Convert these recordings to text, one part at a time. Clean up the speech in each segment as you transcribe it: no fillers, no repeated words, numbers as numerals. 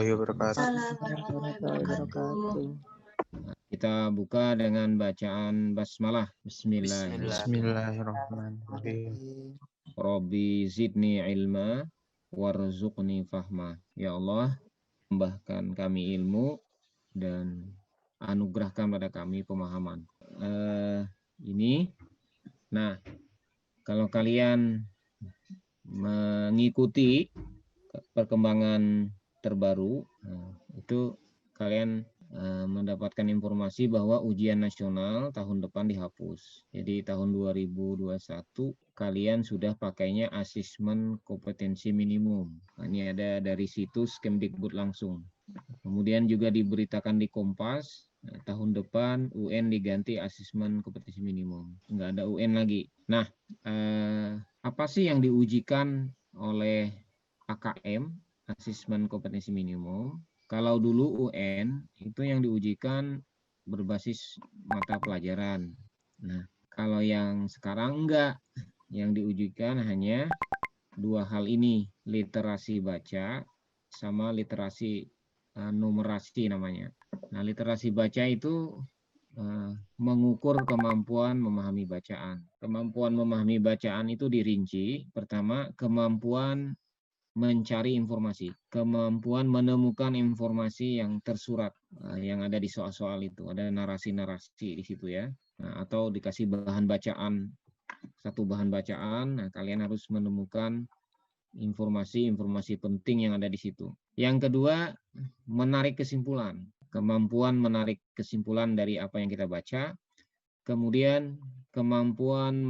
wabarakatuh. Kita buka dengan bacaan basmalah. Bismillahirrahmanirrahim. Rabbi zidni ilma warzuqni fahma. Ya Allah, tambahkan kami ilmu dan anugerahkan pada kami pemahaman. Nah, kalau kalian mengikuti perkembangan terbaru, itu kalian mendapatkan informasi bahwa ujian nasional tahun depan dihapus. Jadi tahun 2021 kalian sudah pakainya asesmen kompetensi minimum. Ini ada dari situs Kemdikbud langsung. Kemudian juga diberitakan di Kompas, tahun depan UN diganti asesmen kompetensi minimum. Nggak ada UN lagi. Nah, apa sih yang diujikan oleh AKM, asesmen kompetensi minimum? Kalau dulu UN itu yang diujikan berbasis mata pelajaran. Nah, kalau yang sekarang enggak, yang diujikan hanya dua hal ini, literasi baca sama literasi numerasi namanya. Nah, literasi baca itu mengukur kemampuan memahami bacaan. Kemampuan memahami bacaan itu dirinci, pertama kemampuan mencari informasi, kemampuan menemukan informasi yang tersurat, yang ada di soal-soal itu, ada narasi-narasi di situ ya, atau dikasih bahan bacaan, satu bahan bacaan, nah kalian harus menemukan informasi-informasi penting yang ada di situ. Yang kedua, menarik kesimpulan, kemampuan menarik kesimpulan dari apa yang kita baca, kemudian kemampuan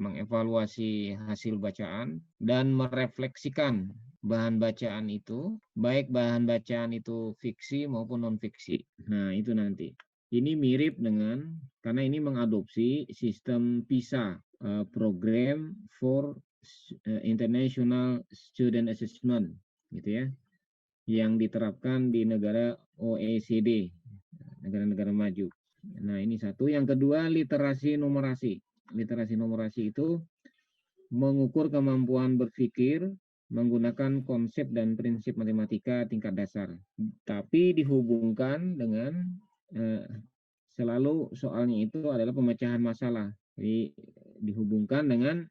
mengevaluasi hasil bacaan dan merefleksikan bahan bacaan itu, baik bahan bacaan itu fiksi maupun non-fiksi. Nah, itu nanti. Ini mirip dengan, karena ini mengadopsi sistem PISA, Program for International Student Assessment, gitu ya, yang diterapkan di negara OECD, negara-negara maju. Nah, ini satu. Yang kedua, literasi numerasi. Literasi numerasi itu mengukur kemampuan berpikir menggunakan konsep dan prinsip matematika tingkat dasar, tapi dihubungkan dengan selalu soalnya itu adalah pemecahan masalah. Jadi dihubungkan dengan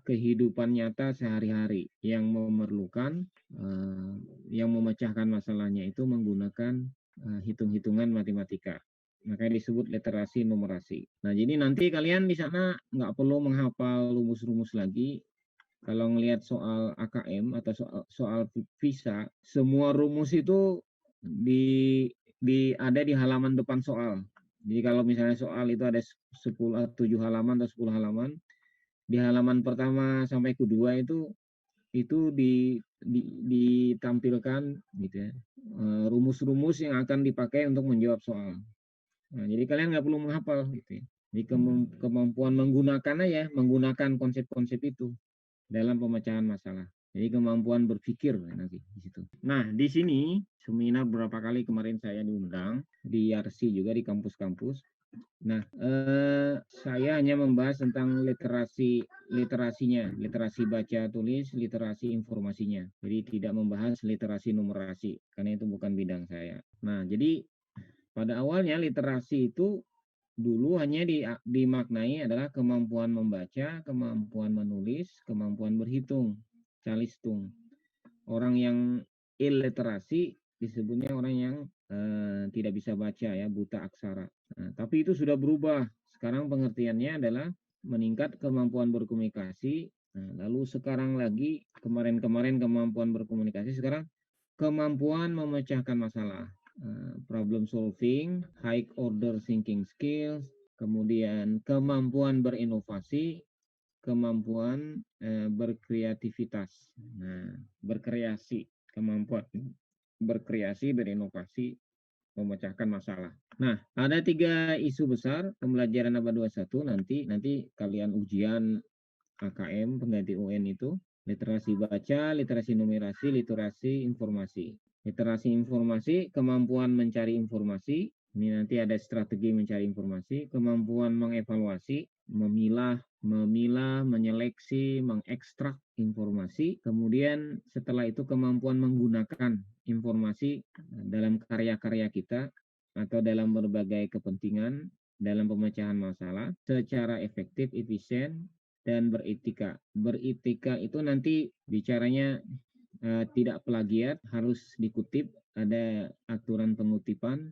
kehidupan nyata sehari-hari yang memerlukan yang memecahkan masalahnya itu menggunakan hitung-hitungan matematika. Makanya disebut literasi numerasi. Nah, jadi nanti kalian di sana nggak perlu menghafal rumus-rumus lagi. Kalau ngelihat soal AKM atau soal PISA, semua rumus itu ada di halaman depan soal. Jadi kalau misalnya soal itu ada 7 halaman atau 10 halaman, di halaman pertama sampai kedua itu ditampilkan gitu ya, rumus-rumus yang akan dipakai untuk menjawab soal. Nah, jadi kalian nggak perlu menghafal gitu ya. Jadi kemampuan menggunakan konsep-konsep itu dalam pemecahan masalah. Jadi kemampuan berpikir nanti di situ. Nah, di sini seminar berapa kali kemarin saya diundang di RC juga di kampus-kampus. Nah, saya hanya membahas tentang literasinya, literasi baca tulis, literasi informasinya. Jadi tidak membahas literasi numerasi karena itu bukan bidang saya. Nah, jadi pada awalnya literasi itu dulu hanya dimaknai adalah kemampuan membaca, kemampuan menulis, kemampuan berhitung, calistung. Orang yang illiterasi disebutnya orang yang tidak bisa baca ya, buta aksara. Nah, tapi itu sudah berubah. Sekarang pengertiannya adalah meningkat kemampuan berkomunikasi. Nah, lalu sekarang lagi kemarin kemampuan berkomunikasi, sekarang kemampuan memecahkan masalah. Problem solving, high order thinking skills, kemudian kemampuan berinovasi, kemampuan berkreativitas. Nah, berkreasi, kemampuan berkreasi, berinovasi, memecahkan masalah. Nah, ada 3 isu besar pembelajaran abad 21 nanti kalian ujian AKM pengganti UN itu, literasi baca, literasi numerasi, literasi informasi. Literasi informasi, kemampuan mencari informasi, ini nanti ada strategi mencari informasi, kemampuan mengevaluasi, memilah, menyeleksi, mengekstrak informasi, kemudian setelah itu kemampuan menggunakan informasi dalam karya-karya kita atau dalam berbagai kepentingan dalam pemecahan masalah secara efektif, efisien, dan beretika. Beretika itu nanti bicaranya tidak plagiat, harus dikutip, ada aturan pengutipan,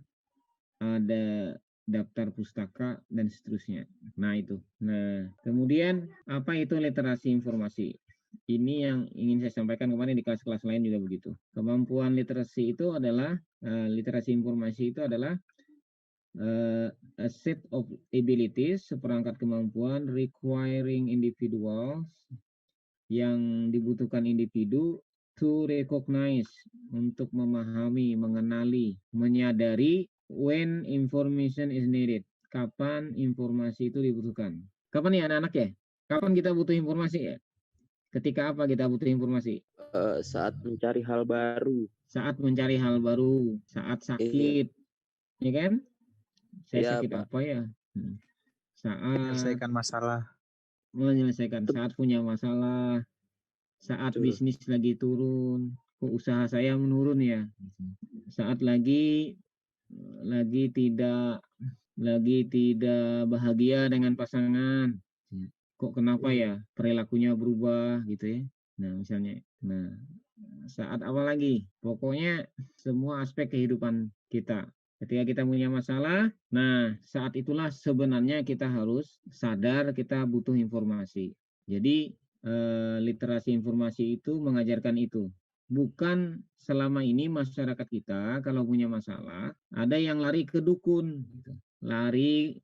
ada daftar pustaka, dan seterusnya. Nah, itu. Nah, kemudian apa itu literasi informasi? Ini yang ingin saya sampaikan kemarin di kelas-kelas lain juga begitu. Kemampuan literasi itu adalah, literasi informasi itu adalah a set of abilities, seperangkat kemampuan requiring individuals, yang dibutuhkan individu to recognize, untuk memahami, mengenali, menyadari when information is needed, kapan informasi itu dibutuhkan. Kapan nih anak-anak ya? Kapan kita butuh informasi ya? Ketika apa kita butuh informasi? Saat mencari hal baru. Saat mencari hal baru, saat sakit, ya kan? Saya sakit Pak. apa ya? Saat menyelesaikan masalah. Saat punya masalah, saat bisnis lagi turun, kok usaha saya menurun ya? Saat lagi tidak bahagia dengan pasangan, kok kenapa ya perilakunya berubah gitu ya? Nah, misalnya, saat apa lagi? Pokoknya semua aspek kehidupan kita. Ketika kita punya masalah, nah saat itulah sebenarnya kita harus sadar kita butuh informasi. Jadi literasi informasi itu mengajarkan itu. Bukan selama ini masyarakat kita kalau punya masalah, ada yang lari ke dukun, lari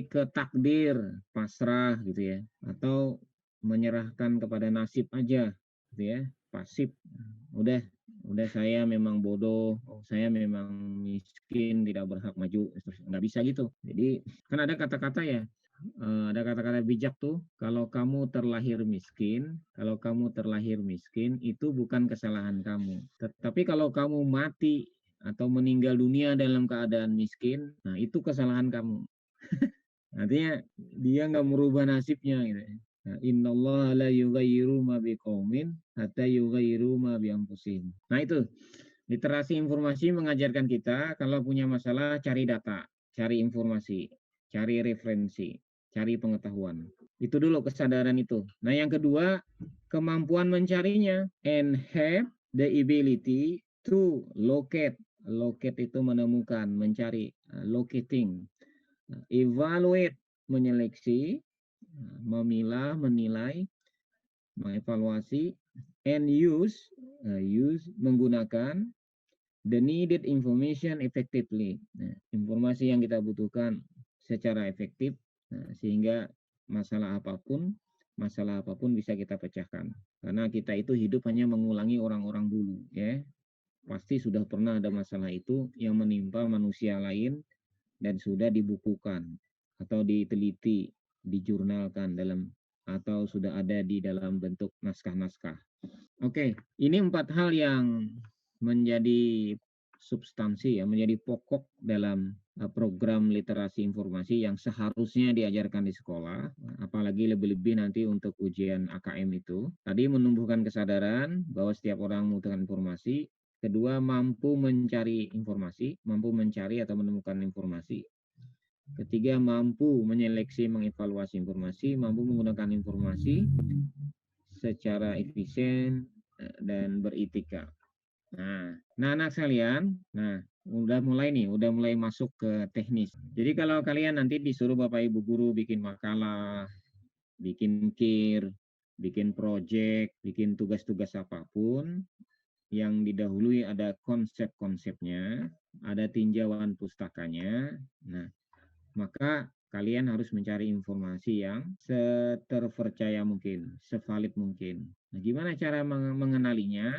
ke takdir, pasrah gitu ya, atau menyerahkan kepada nasib aja gitu ya, pasif. Udah saya memang bodoh, saya memang miskin, tidak berhak maju, nggak bisa gitu. Jadi kan ada kata-kata ya, ada kata-kata bijak tuh, kalau kamu terlahir miskin itu bukan kesalahan kamu. Tetapi kalau kamu mati atau meninggal dunia dalam keadaan miskin, nah itu kesalahan kamu. Artinya dia nggak merubah nasibnya gitu. Innallaha la yughayyiru ma biqaumin hatta yughayyiru ma bi anfusihim. Nah itu, literasi informasi mengajarkan kita kalau punya masalah cari data, cari informasi, cari referensi, cari pengetahuan. Itu dulu kesadaran itu. Nah yang kedua, kemampuan mencarinya, and have the ability to locate. Locate itu menemukan, mencari, locating. Evaluate, menyeleksi, memilah, menilai, mengevaluasi, and use, menggunakan the needed information effectively. Nah, informasi yang kita butuhkan secara efektif, sehingga masalah apapun bisa kita pecahkan. Karena kita itu hidup hanya mengulangi orang-orang dulu, ya. Pasti sudah pernah ada masalah itu yang menimpa manusia lain dan sudah dibukukan atau diteliti, dijurnalkan dalam, atau sudah ada di dalam bentuk naskah-naskah. Oke, ini 4 hal yang menjadi substansi ya, menjadi pokok dalam program literasi informasi yang seharusnya diajarkan di sekolah, apalagi lebih-lebih nanti untuk ujian AKM itu. Tadi menumbuhkan kesadaran bahwa setiap orang membutuhkan informasi. Kedua, mampu mencari informasi, mampu mencari atau menemukan informasi. Ketiga, mampu menyeleksi, mengevaluasi informasi, mampu menggunakan informasi secara efisien dan beretika. Nah, anak sekalian, udah mulai masuk ke teknis. Jadi kalau kalian nanti disuruh Bapak Ibu guru bikin makalah, bikin kir, bikin project, bikin tugas-tugas apapun, yang didahului ada konsep-konsepnya, ada tinjauan pustakanya. Nah, maka kalian harus mencari informasi yang seterpercaya mungkin, sevalid mungkin. Nah, gimana cara mengenalinya?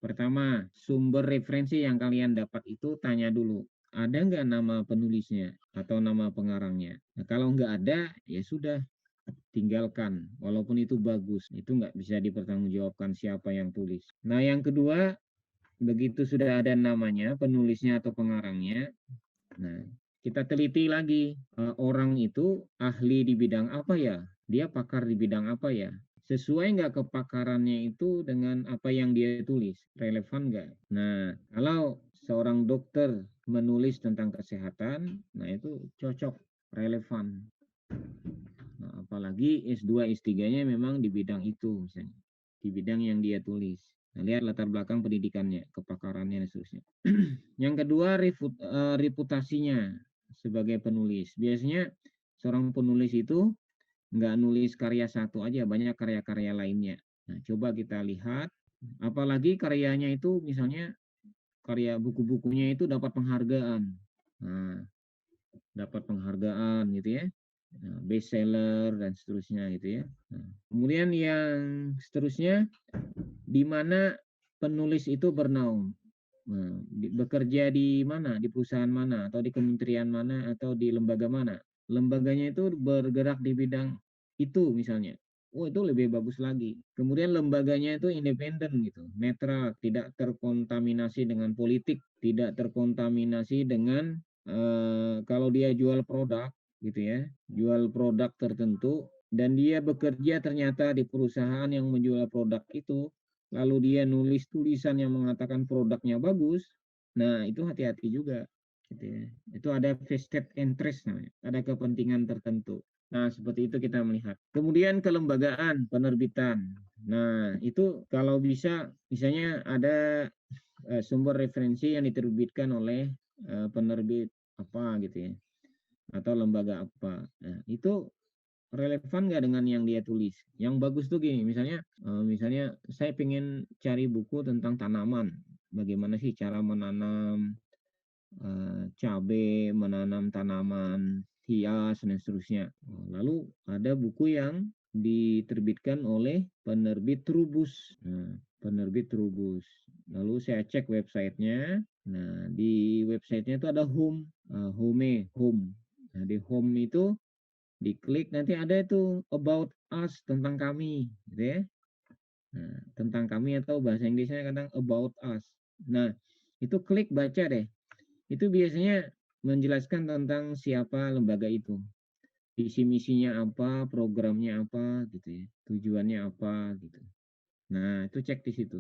Pertama, sumber referensi yang kalian dapat itu tanya dulu, ada nggak nama penulisnya atau nama pengarangnya? Nah, kalau nggak ada, ya sudah, tinggalkan. Walaupun itu bagus, itu nggak bisa dipertanggungjawabkan siapa yang tulis. Nah, yang kedua, begitu sudah ada namanya, penulisnya atau pengarangnya, nah, kita teliti lagi, orang itu ahli di bidang apa ya, dia pakar di bidang apa ya, sesuai nggak kepakarannya itu dengan apa yang dia tulis, relevan nggak. Nah, kalau seorang dokter menulis tentang kesehatan, nah itu cocok, relevan. Nah, apalagi S2, S3-nya memang di bidang itu, misalnya, di bidang yang dia tulis. Nah, lihat latar belakang pendidikannya, kepakarannya, dan seterusnya. Yang kedua, reputasinya sebagai penulis. Biasanya seorang penulis itu nggak nulis karya satu aja, banyak karya-karya lainnya. Nah, coba kita lihat, apalagi karyanya itu misalnya karya buku-bukunya itu dapat penghargaan. Nah, dapat penghargaan gitu ya. Nah, bestseller dan seterusnya gitu ya. Nah, kemudian yang seterusnya, di mana penulis itu bernaung. Nah, bekerja di mana, di perusahaan mana, atau di kementerian mana, atau di lembaga mana. Lembaganya itu bergerak di bidang itu misalnya. Oh, itu lebih bagus lagi. Kemudian lembaganya itu independen gitu, netral, tidak terkontaminasi dengan politik, tidak terkontaminasi dengan kalau dia jual produk gitu ya, jual produk tertentu dan dia bekerja ternyata di perusahaan yang menjual produk itu, lalu dia nulis tulisan yang mengatakan produknya bagus, nah itu hati-hati juga. Gitu ya. Itu ada vested interest namanya, ada kepentingan tertentu. Nah, seperti itu kita melihat. Kemudian kelembagaan penerbitan. Nah, itu kalau bisa, misalnya ada sumber referensi yang diterbitkan oleh penerbit apa gitu ya, atau lembaga apa. Nah, itu relevan nggak dengan yang dia tulis? Yang bagus tuh gini, misalnya saya pengen cari buku tentang tanaman, bagaimana sih cara menanam cabai, menanam tanaman hias dan seterusnya. Lalu ada buku yang diterbitkan oleh penerbit Trubus. Nah, penerbit Trubus. Lalu saya cek websitenya. Nah, di websitenya itu ada home, home. Nah, di home itu diklik nanti ada itu about us, tentang kami, gitu ya. Nah, tentang kami atau bahasa Inggrisnya kadang about us. Nah, itu klik baca deh. Itu biasanya menjelaskan tentang siapa lembaga itu. Visi misinya apa, programnya apa gitu ya. Tujuannya apa gitu. Nah, itu cek di situ.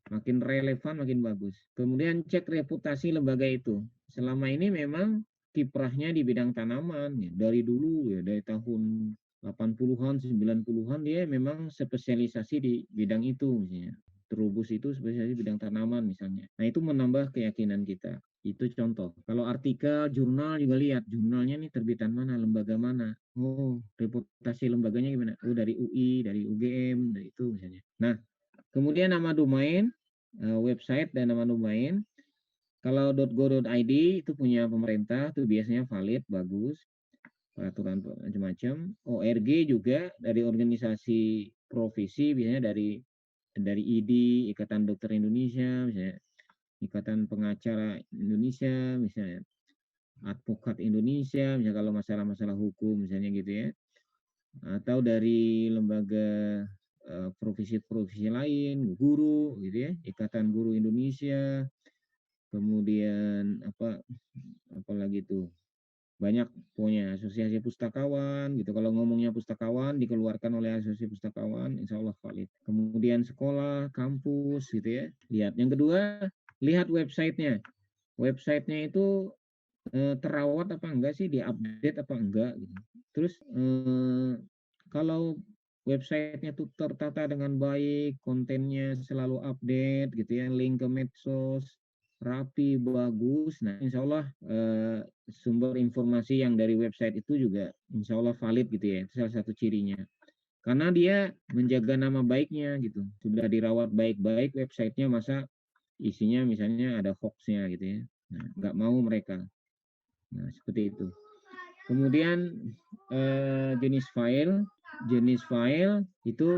Makin relevan makin bagus. Kemudian cek reputasi lembaga itu. Selama ini memang kiprahnya di bidang tanaman ya. Dari dulu ya, dari tahun 80-an, 90-an dia memang spesialisasi di bidang itu misalnya. Terubus itu spesialisasi bidang tanaman misalnya. Nah, itu menambah keyakinan kita. Itu contoh. Kalau artikel, jurnal juga lihat. Jurnalnya nih terbitan mana, lembaga mana. Oh, reputasi lembaganya gimana? Oh, dari UI, dari UGM, dari itu misalnya. Nah, kemudian nama domain, website dan nama domain. Kalau .go.id itu punya pemerintah, itu biasanya valid, bagus. Peraturan macam-macam. ORG juga dari organisasi profesi, biasanya dari IDI, Ikatan Dokter Indonesia, misalnya Ikatan Pengacara Indonesia, misalnya Advokat Indonesia, misalnya kalau masalah-masalah hukum, misalnya gitu ya. Atau dari lembaga profesi-profesi lain, guru gitu ya, Ikatan Guru Indonesia, kemudian apalagi itu banyak pokoknya asosiasi pustakawan gitu. Kalau ngomongnya pustakawan dikeluarkan oleh asosiasi pustakawan, insya Allah valid. Kemudian sekolah, kampus gitu ya. Lihat. Yang kedua, lihat websitenya. Websitenya itu terawat apa enggak sih, diupdate apa enggak gitu. Terus kalau websitenya tuh tertata dengan baik, kontennya selalu update gitu ya, link ke medsos rapi, bagus. Nah, insya Allah sumber informasi yang dari website itu juga insya Allah valid gitu ya. Itu salah satu cirinya. Karena dia menjaga nama baiknya gitu. Sudah dirawat baik-baik websitenya, masa isinya misalnya ada hoaxnya gitu ya. Nah, nggak mau mereka. Nah, seperti itu. Kemudian jenis file itu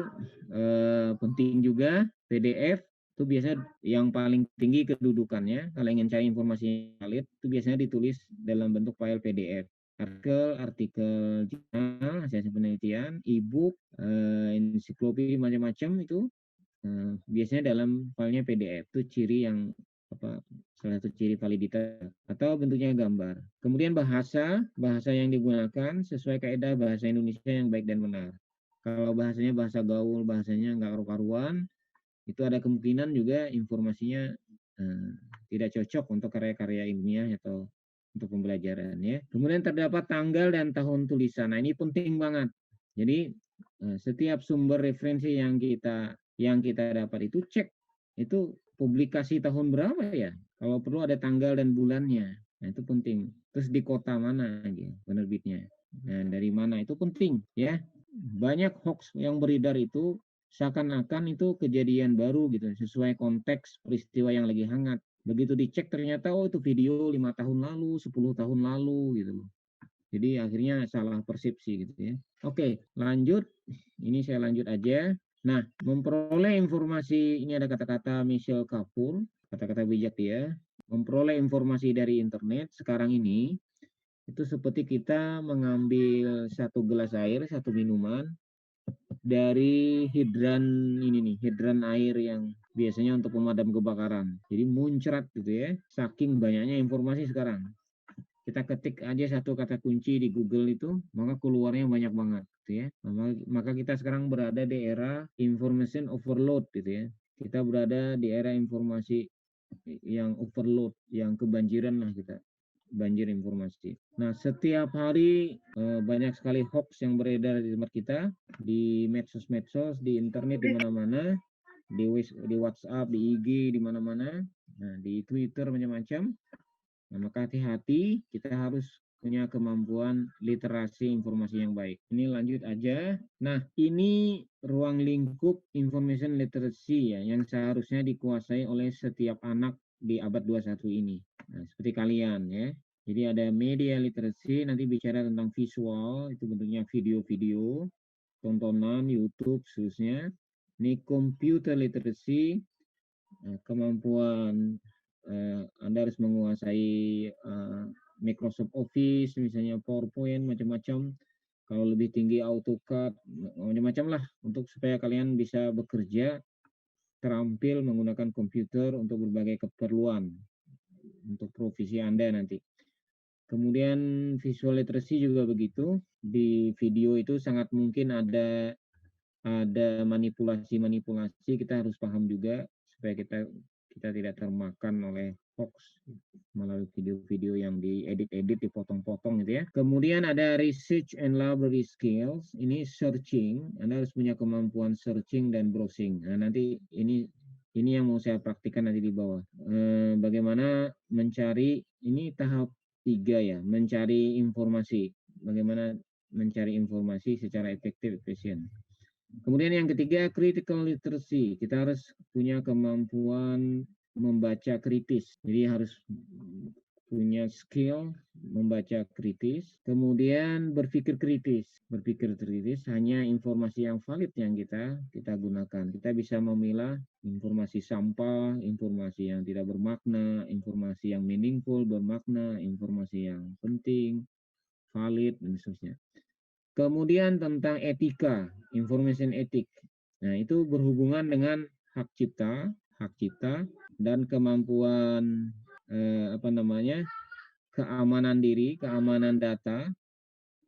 penting juga. PDF itu biasanya yang paling tinggi kedudukannya. Kalau ingin cari informasi valid itu biasanya ditulis dalam bentuk file PDF. Artikel jurnal, hasil penelitian, e-book, ensiklopedia macam-macam itu biasanya dalam filenya PDF. Itu ciri yang salah satu ciri validitas, atau bentuknya gambar. Kemudian bahasa yang digunakan sesuai kaidah bahasa Indonesia yang baik dan benar. Kalau bahasanya bahasa gaul, bahasanya nggak karu-karuan, itu ada kemungkinan juga informasinya tidak cocok untuk karya-karya ilmiah atau untuk pembelajaran ya. Kemudian terdapat tanggal dan tahun tulisan. Nah, ini penting banget. Jadi setiap sumber referensi yang kita dapat itu cek itu publikasi tahun berapa ya. Kalau perlu ada tanggal dan bulannya. Nah, itu penting. Terus di kota mana aja penerbitnya. Nah, dari mana itu penting ya. Banyak hoax yang beredar itu seakan-akan itu kejadian baru gitu, sesuai konteks peristiwa yang lagi hangat. Begitu dicek ternyata oh itu video 5 tahun lalu, 10 tahun lalu gitu loh. Jadi akhirnya salah persepsi gitu ya. Oke, lanjut. Ini saya lanjut aja. Nah, memperoleh informasi, ini ada kata-kata Michel Kapoor, kata-kata bijak dia. Memperoleh informasi dari internet sekarang ini itu seperti kita mengambil satu gelas air, satu minuman dari hidran air yang biasanya untuk pemadam kebakaran. Jadi muncrat gitu ya, saking banyaknya informasi sekarang. Kita ketik aja satu kata kunci di Google itu, maka keluarnya banyak banget gitu ya. Maka kita sekarang berada di era information overload gitu ya. Kita berada di era informasi yang overload, yang kebanjiran lah kita. Banjir informasi. Nah, setiap hari banyak sekali hoax yang beredar di tempat kita, di medsos-medsos, di internet, di mana-mana, di WhatsApp, di IG, di mana-mana, nah, di Twitter macam-macam. Nah, maka hati-hati, kita harus punya kemampuan literasi informasi yang baik. Ini lanjut aja. Nah, ini ruang lingkup information literacy ya, yang seharusnya dikuasai oleh setiap anak di abad 21 ini. Nah, seperti kalian ya. Jadi ada media literacy, nanti bicara tentang visual, itu bentuknya video-video, tontonan, YouTube khususnya. Ini computer literacy, kemampuan Anda harus menguasai Microsoft Office, misalnya PowerPoint, macam-macam. Kalau lebih tinggi AutoCAD, macam-macam lah, untuk supaya kalian bisa bekerja terampil menggunakan komputer untuk berbagai keperluan untuk profesi Anda nanti. Kemudian visual literacy juga begitu. Di video itu sangat mungkin ada manipulasi-manipulasi, kita harus paham juga supaya kita tidak termakan oleh hoax melalui video-video yang diedit-edit, dipotong-potong gitu ya. Kemudian ada research and library skills. Ini searching, Anda harus punya kemampuan searching dan browsing. Nah, nanti ini yang mau saya praktikkan nanti di bawah. Bagaimana mencari, ini tahap 3 ya, mencari informasi. Bagaimana mencari informasi secara efektif, efisien. Kemudian yang ketiga, critical literacy. Kita harus punya kemampuan membaca kritis. Jadi harus punya skill membaca kritis. Kemudian berpikir kritis. Berpikir kritis hanya informasi yang valid yang kita gunakan. Kita bisa memilah informasi sampah, informasi yang tidak bermakna, informasi yang meaningful, bermakna, informasi yang penting, valid, dan seterusnya. Kemudian tentang etika, information ethic. Nah, itu berhubungan dengan hak cipta dan kemampuan keamanan diri, keamanan data,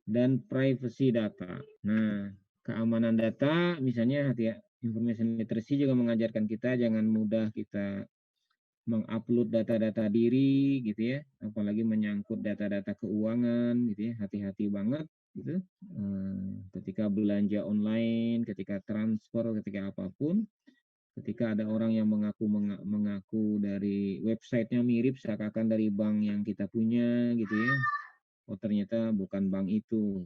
dan privacy data. Nah, keamanan data, misalnya information literacy juga mengajarkan kita jangan mudah kita mengupload data-data diri gitu ya, apalagi menyangkut data-data keuangan gitu ya, hati-hati banget gitu. Ketika belanja online, ketika transfer, ketika apapun, ketika ada orang yang mengaku dari websitenya mirip seakan dari bank yang kita punya gitu ya, oh ternyata bukan bank itu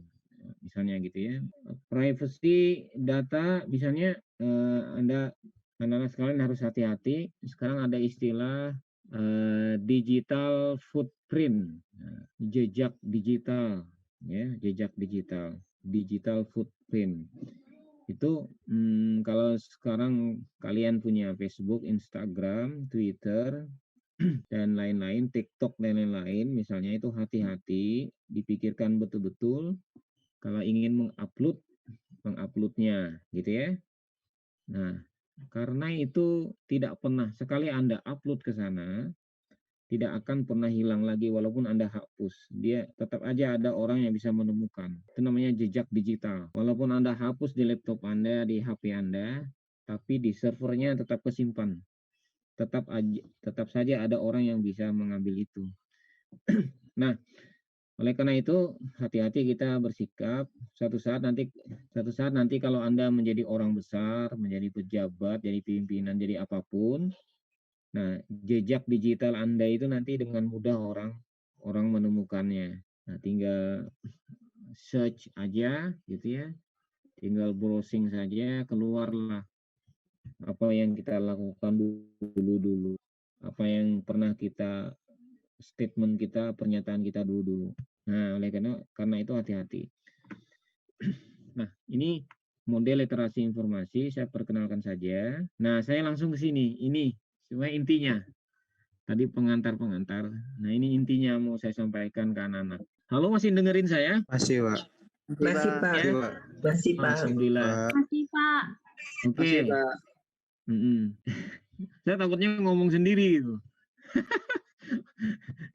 misalnya gitu ya. Privacy data misalnya anak-anak sekalian harus hati-hati. Sekarang ada istilah digital footprint, jejak digital ya, digital footprint itu kalau sekarang kalian punya Facebook, Instagram, Twitter, dan lain-lain, TikTok dan lain-lain, misalnya, itu hati-hati, dipikirkan betul-betul kalau ingin menguploadnya, gitu ya. Nah, karena itu tidak pernah sekali Anda upload ke sana, tidak akan pernah hilang lagi walaupun Anda hapus. Dia tetap aja ada orang yang bisa menemukan. Itu namanya jejak digital. Walaupun Anda hapus di laptop Anda, di HP Anda, tapi di servernya tetap kesimpan. Tetap saja ada orang yang bisa mengambil itu. Nah, oleh karena itu hati-hati kita bersikap. Suatu saat nanti kalau Anda menjadi orang besar, menjadi pejabat, jadi pimpinan, jadi apapun, nah, jejak digital Anda itu nanti dengan mudah orang menemukannya. Nah, tinggal search aja gitu ya. Tinggal browsing saja, keluarlah apa yang kita lakukan dulu. Apa yang pernah kita statement kita, pernyataan kita dulu. Nah, oleh karena itu hati-hati. Nah, ini model literasi informasi saya perkenalkan saja. Nah, saya langsung ke sini. Ini cuma intinya. Tadi pengantar-pengantar. Nah, ini intinya mau saya sampaikan ke anak-anak. Halo, masih dengerin saya? Masih, Pak. Masih, Pak. Ya? Masih, Pak. Alhamdulillah. Masih, Pak. Oke. Masih, Pak. Saya takutnya ngomong sendiri gitu.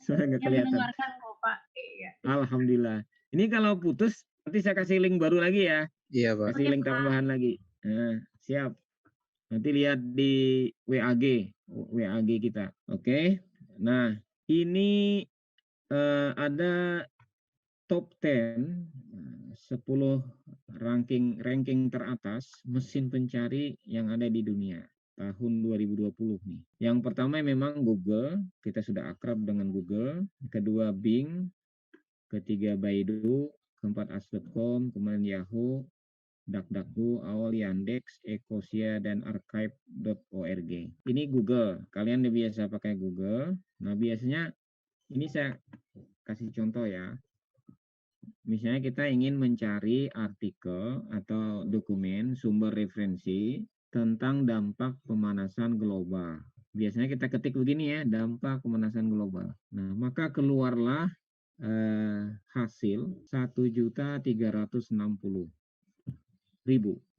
Saya nggak Yang kelihatan. mendengarkan kok, Pak. Iya. Alhamdulillah. Ini kalau putus, nanti saya kasih link baru lagi ya. Iya, Pak. Kasih link tambahan lagi. Nah, siap. Nanti lihat di WAG kita. Oke. Nah, ini ada top 10 10 ranking teratas mesin pencari yang ada di dunia tahun 2020 nih. Yang pertama memang Google, kita sudah akrab dengan Google. Kedua Bing, ketiga Baidu, keempat Ask.com, kemudian Yahoo, DuckDuckGo, AOL, Yandex, Ecosia, dan archive.org. Ini Google. Kalian udah biasa pakai Google. Nah, biasanya ini saya kasih contoh ya. Misalnya kita ingin mencari artikel atau dokumen sumber referensi tentang dampak pemanasan global. Biasanya kita ketik begini ya, dampak pemanasan global. Nah, maka keluarlah hasil 1.360.000.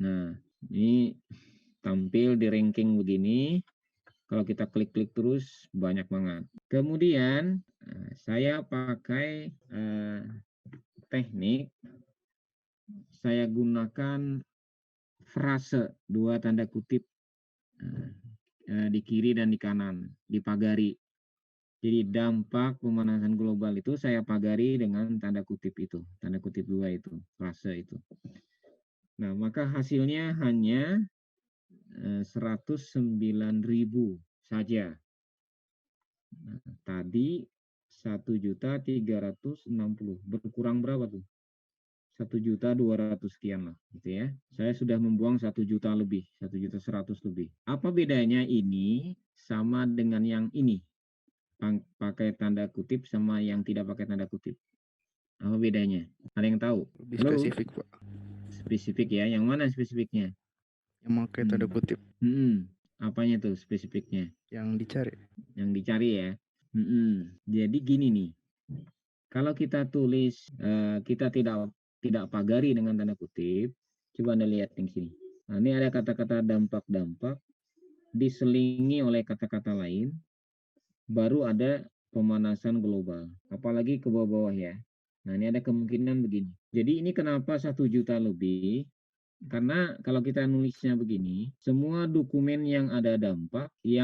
Nah, ini tampil di ranking begini. Kalau kita klik-klik terus banyak banget. Kemudian saya pakai teknik, saya gunakan frase 2 tanda kutip di kiri dan di kanan, dipagari. Jadi dampak pemanasan global itu saya pagari dengan tanda kutip itu, tanda kutip 2 itu, frase itu. Nah, maka hasilnya hanya 109.000 saja. Nah, tadi 1.360.000, berkurang berapa tuh? 1.200.000 sekian lah, gitu ya. Saya sudah membuang 1 juta lebih, 1.100.000 lebih. Apa bedanya ini sama dengan yang ini? Pakai tanda kutip sama yang tidak pakai tanda kutip. Apa bedanya? Ada yang tahu? Lebih Halo? spesifik, Pak. Spesifik ya. Yang mana spesifiknya? Yang pakai tanda kutip. Apanya tuh spesifiknya? Yang dicari. Yang dicari ya. Jadi gini nih. Kalau kita tulis, kita tidak pagari dengan tanda kutip, coba Anda lihat di sini. Nah, ini ada kata-kata dampak-dampak, diselingi oleh kata-kata lain, baru ada pemanasan global. Apalagi ke bawah-bawah ya. Nah, ini ada kemungkinan begini. Jadi ini kenapa 1 juta lebih? Karena kalau kita nulisnya begini, semua dokumen yang ada dampak dia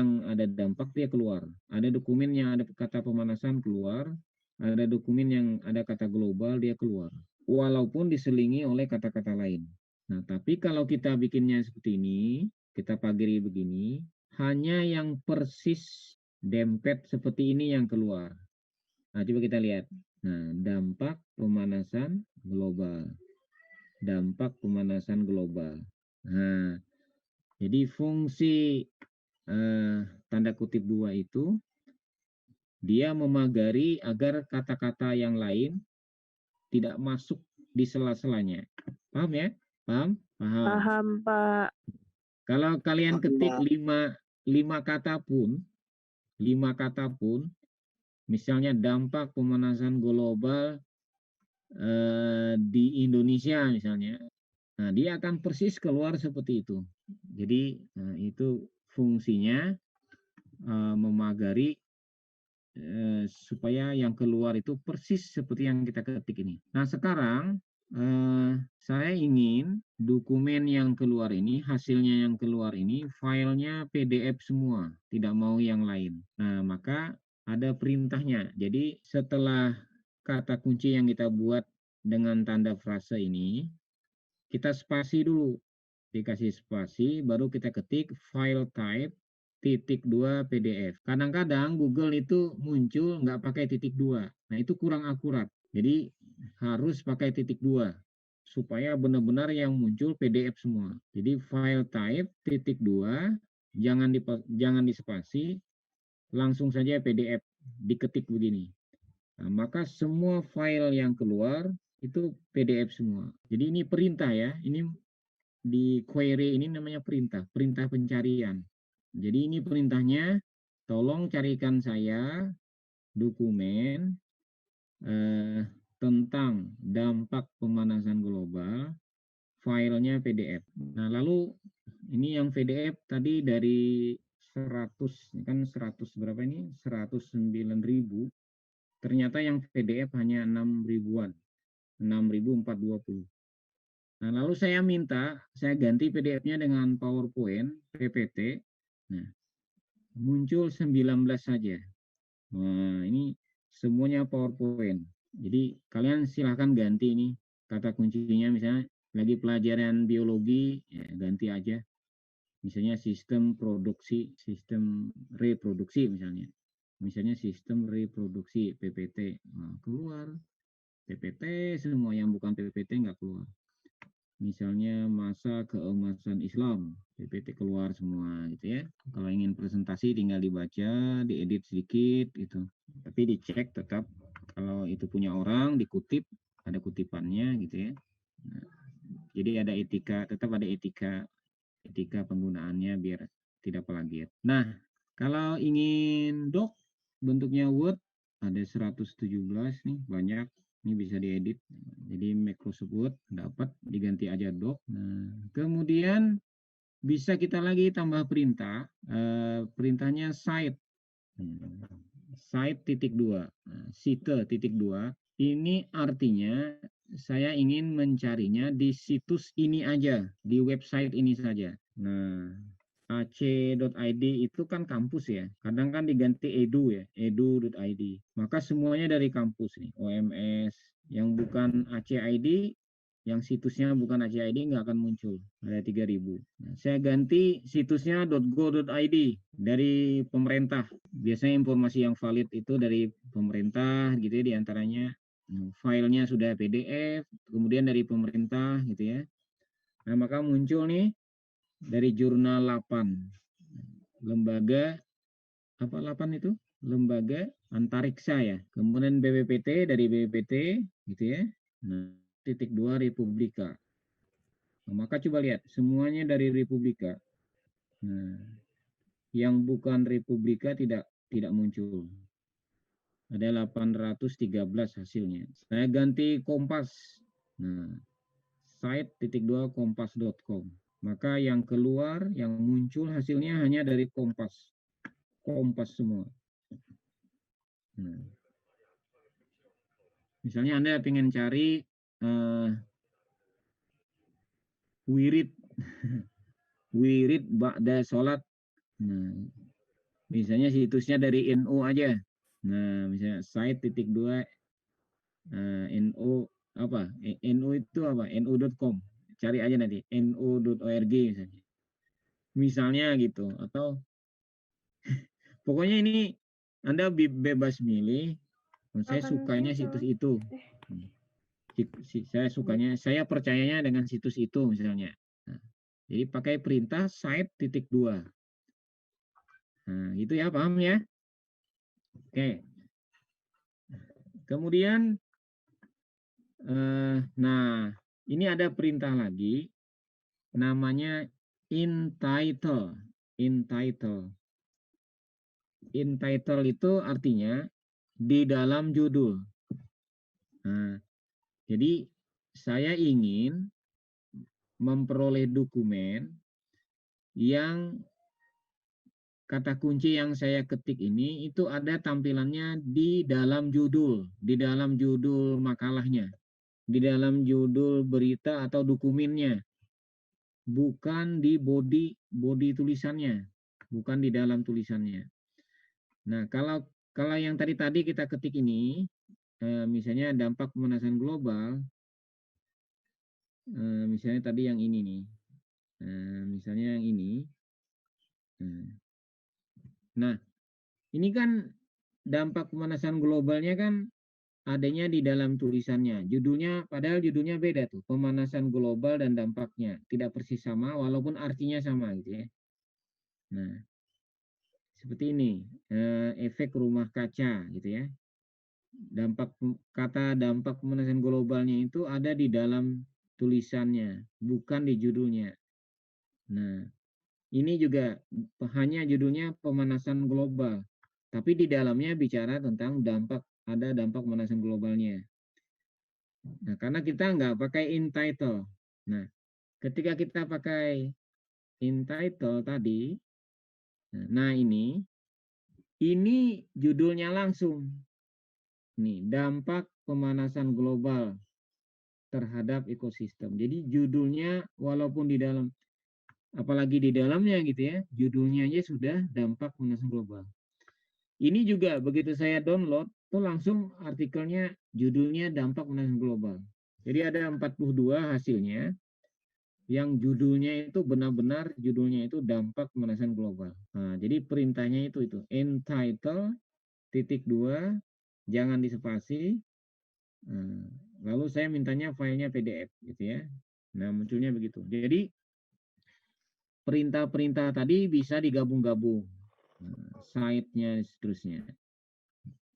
keluar. Ada dokumen yang ada kata pemanasan keluar, ada dokumen yang ada kata global dia keluar. Walaupun diselingi oleh kata-kata lain. Nah, tapi kalau kita bikinnya seperti ini, kita pagari begini, hanya yang persis dempet seperti ini yang keluar. Nah, coba kita lihat. Nah, dampak pemanasan global. Dampak pemanasan global. Nah, jadi fungsi tanda kutip 2 itu dia memagari agar kata-kata yang lain tidak masuk di sela-selanya. Paham ya? Paham? Paham, Pak. Kalau kalian ketik 5 kata pun, misalnya dampak pemanasan global di Indonesia misalnya, nah dia akan persis keluar seperti itu. Jadi itu fungsinya memagari supaya yang keluar itu persis seperti yang kita ketik ini. Nah, sekarang saya ingin dokumen yang keluar ini, hasilnya yang keluar ini, filenya PDF semua, tidak mau yang lain. Nah, maka ada perintahnya. Jadi setelah kata kunci yang kita buat dengan tanda frase ini, kita spasi dulu. Dikasih spasi, baru kita ketik file type -2 PDF. Kadang-kadang Google itu muncul nggak pakai -2. Nah, itu kurang akurat. Jadi harus pakai -2 supaya benar-benar yang muncul PDF semua. Jadi file type -2, jangan dispasi, langsung saja PDF diketik begini. Nah, maka semua file yang keluar itu PDF semua. Jadi ini perintah ya. Ini di query ini namanya perintah pencarian. Jadi ini perintahnya, tolong carikan saya dokumen tentang dampak pemanasan global, filenya PDF. Nah, lalu ini yang PDF tadi dari 100, kan 100 berapa ini? 109.000. Ternyata yang PDF hanya 6.000-an. 6.420. Nah, lalu saya ganti PDF-nya dengan PowerPoint, PPT. Nah, muncul 19 saja. Nah, ini semuanya PowerPoint. Jadi kalian silahkan ganti ini kata kuncinya, misalnya lagi pelajaran biologi, ya, ganti aja. Misalnya sistem produksi, sistem reproduksi misalnya. Misalnya sistem reproduksi PPT. Nah, keluar PPT semua, yang bukan PPT nggak keluar. Misalnya masa keemasan Islam, PPT keluar semua gitu ya. Kalau ingin presentasi tinggal dibaca, diedit sedikit gitu. Tapi dicek tetap kalau itu punya orang, dikutip, ada kutipannya gitu ya. Nah, jadi ada etika, tetap ada etika penggunaannya biar tidak plagiat. Nah, kalau ingin doc bentuknya Word ada 117 nih, banyak. Ini bisa diedit. Jadi Microsoft Word dapat, diganti aja doc. Nah, kemudian bisa kita lagi tambah perintah. Perintahnya site. Site -2. Site -2. Ini artinya saya ingin mencarinya di situs ini aja, di website ini saja. Nah, ac.id itu kan kampus ya. Kadang kan diganti edu ya, edu.id. Maka semuanya dari kampus nih, OMS. Yang bukan ACID, yang situsnya bukan ACID nggak akan muncul. Ada 3.000. Nah, saya ganti situsnya .go.id dari pemerintah. Biasanya informasi yang valid itu dari pemerintah gitu ya, diantaranya. Filenya sudah PDF, kemudian dari pemerintah gitu ya. Nah, maka muncul nih dari jurnal 8, lembaga apa 8 itu, lembaga antariksa ya, kemudian BPPT, dari BPPT gitu ya. Nah, -2 Republika. Nah, maka coba lihat semuanya dari Republika. Nah, yang bukan Republika tidak muncul. Ada 813 hasilnya. Saya ganti Kompas. Nah, site -2 kompas.com. Maka yang keluar, yang muncul hasilnya hanya dari Kompas. Kompas semua. Nah, misalnya Anda ingin cari wirid, wirid ba'da sholat. Nah, misalnya situsnya dari NU aja. Nah, misalnya site -2 NU apa? NU itu apa? nu.com. Cari aja nanti nu.org misalnya. Misalnya gitu, atau pokoknya ini Anda bebas milih. Saya sukanya situs itu. Saya percayanya dengan situs itu misalnya. Nah, jadi pakai perintah site -2. Nah, itu ya, paham ya? Oke. Kemudian, nah ini ada perintah lagi, namanya entitle. Entitle itu artinya di dalam judul. Nah, jadi saya ingin memperoleh dokumen yang kata kunci yang saya ketik ini itu ada tampilannya di dalam judul makalahnya, di dalam judul berita atau dokumennya, bukan di body tulisannya, bukan di dalam tulisannya. Nah, kalau yang tadi kita ketik ini, misalnya dampak pemanasan global, misalnya tadi yang ini nih, misalnya yang ini. Nah, ini kan dampak pemanasan globalnya kan adanya di dalam tulisannya. Padahal judulnya beda tuh, pemanasan global dan dampaknya. Tidak persis sama, walaupun artinya sama gitu ya. Nah, seperti ini, efek rumah kaca gitu ya. Kata dampak pemanasan globalnya itu ada di dalam tulisannya, bukan di judulnya. Nah, ini juga hanya judulnya pemanasan global, tapi di dalamnya bicara tentang ada dampak pemanasan globalnya. Nah, karena kita nggak pakai in title. Nah, ketika kita pakai in title tadi, nah ini judulnya langsung. Nih, dampak pemanasan global terhadap ekosistem. Jadi judulnya walaupun di dalam, apalagi di dalamnya gitu ya, judulnya aja sudah dampak pemanasan global. Ini juga begitu saya download, tuh langsung artikelnya judulnya dampak pemanasan global. Jadi ada 42 hasilnya, yang judulnya itu benar-benar judulnya itu dampak pemanasan global. Nah, jadi perintahnya itu entitle (2) jangan dispasi. Lalu saya mintanya filenya PDF gitu ya. Nah, munculnya begitu. Jadi perintah-perintah tadi bisa digabung-gabung. Site-nya seterusnya.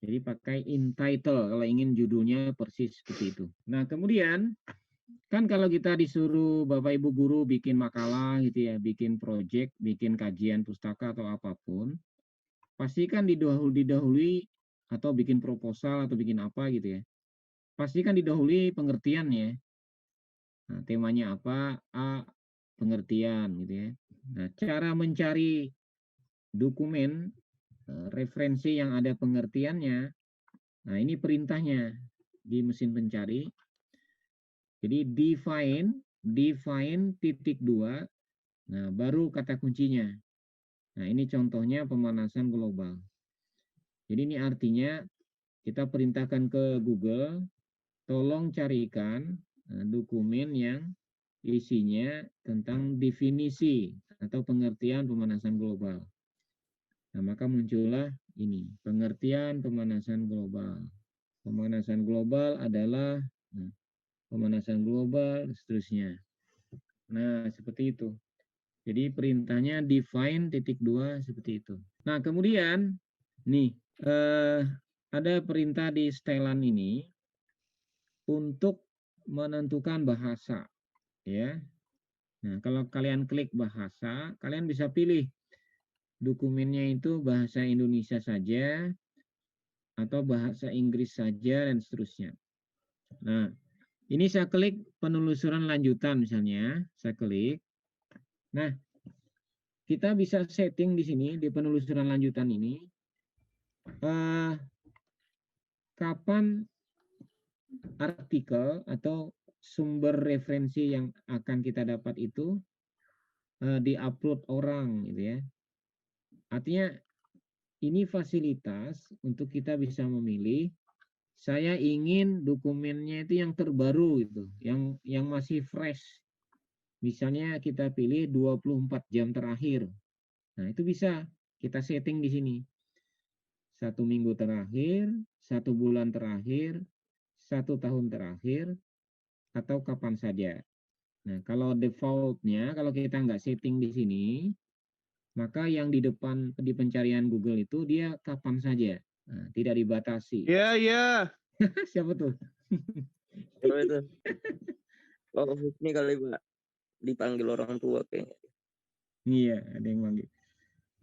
Jadi pakai in title kalau ingin judulnya persis seperti itu. Nah, kemudian kan kalau kita disuruh Bapak Ibu guru bikin makalah gitu ya, bikin project, bikin kajian pustaka atau apapun, pasti kan didahului atau bikin proposal atau bikin apa gitu ya. Pasti kan didahului pengertian ya. Nah, temanya apa? A, pengertian gitu ya. Nah, cara mencari dokumen referensi yang ada pengertiannya, nah ini perintahnya di mesin pencari. Jadi define (2), nah baru kata kuncinya. Nah ini contohnya pemanasan global. Jadi ini artinya kita perintahkan ke Google, tolong carikan dokumen yang isinya tentang definisi atau pengertian pemanasan global. Nah, maka muncullah ini, pengertian pemanasan global. Pemanasan global adalah pemanasan global, seterusnya. Nah, seperti itu. Jadi perintahnya define (2) seperti itu. Nah, kemudian nih ada perintah di setelan ini untuk menentukan bahasa, ya. Nah, kalau kalian klik bahasa, kalian bisa pilih dokumennya itu bahasa Indonesia saja atau bahasa Inggris saja dan seterusnya. Nah, ini saya klik penelusuran lanjutan misalnya, saya klik. Nah, kita bisa setting di sini di penelusuran lanjutan ini kapan artikel atau sumber referensi yang akan kita dapat itu diupload orang gitu ya. Artinya ini fasilitas untuk kita bisa memilih, saya ingin dokumennya itu yang terbaru itu, yang masih fresh. Misalnya kita pilih 24 jam terakhir. Nah, itu bisa kita setting di sini. 1 minggu terakhir, 1 bulan terakhir, 1 tahun terakhir, atau kapan saja. Nah, kalau defaultnya, kalau kita nggak setting di sini, maka yang di depan di pencarian Google itu dia kapan saja. Nah, tidak dibatasi. Iya, iya. Siapa tuh? Siapa itu? Oh, ini kali Pak. Dipanggil orang tua kayaknya. Iya, ada yang manggil.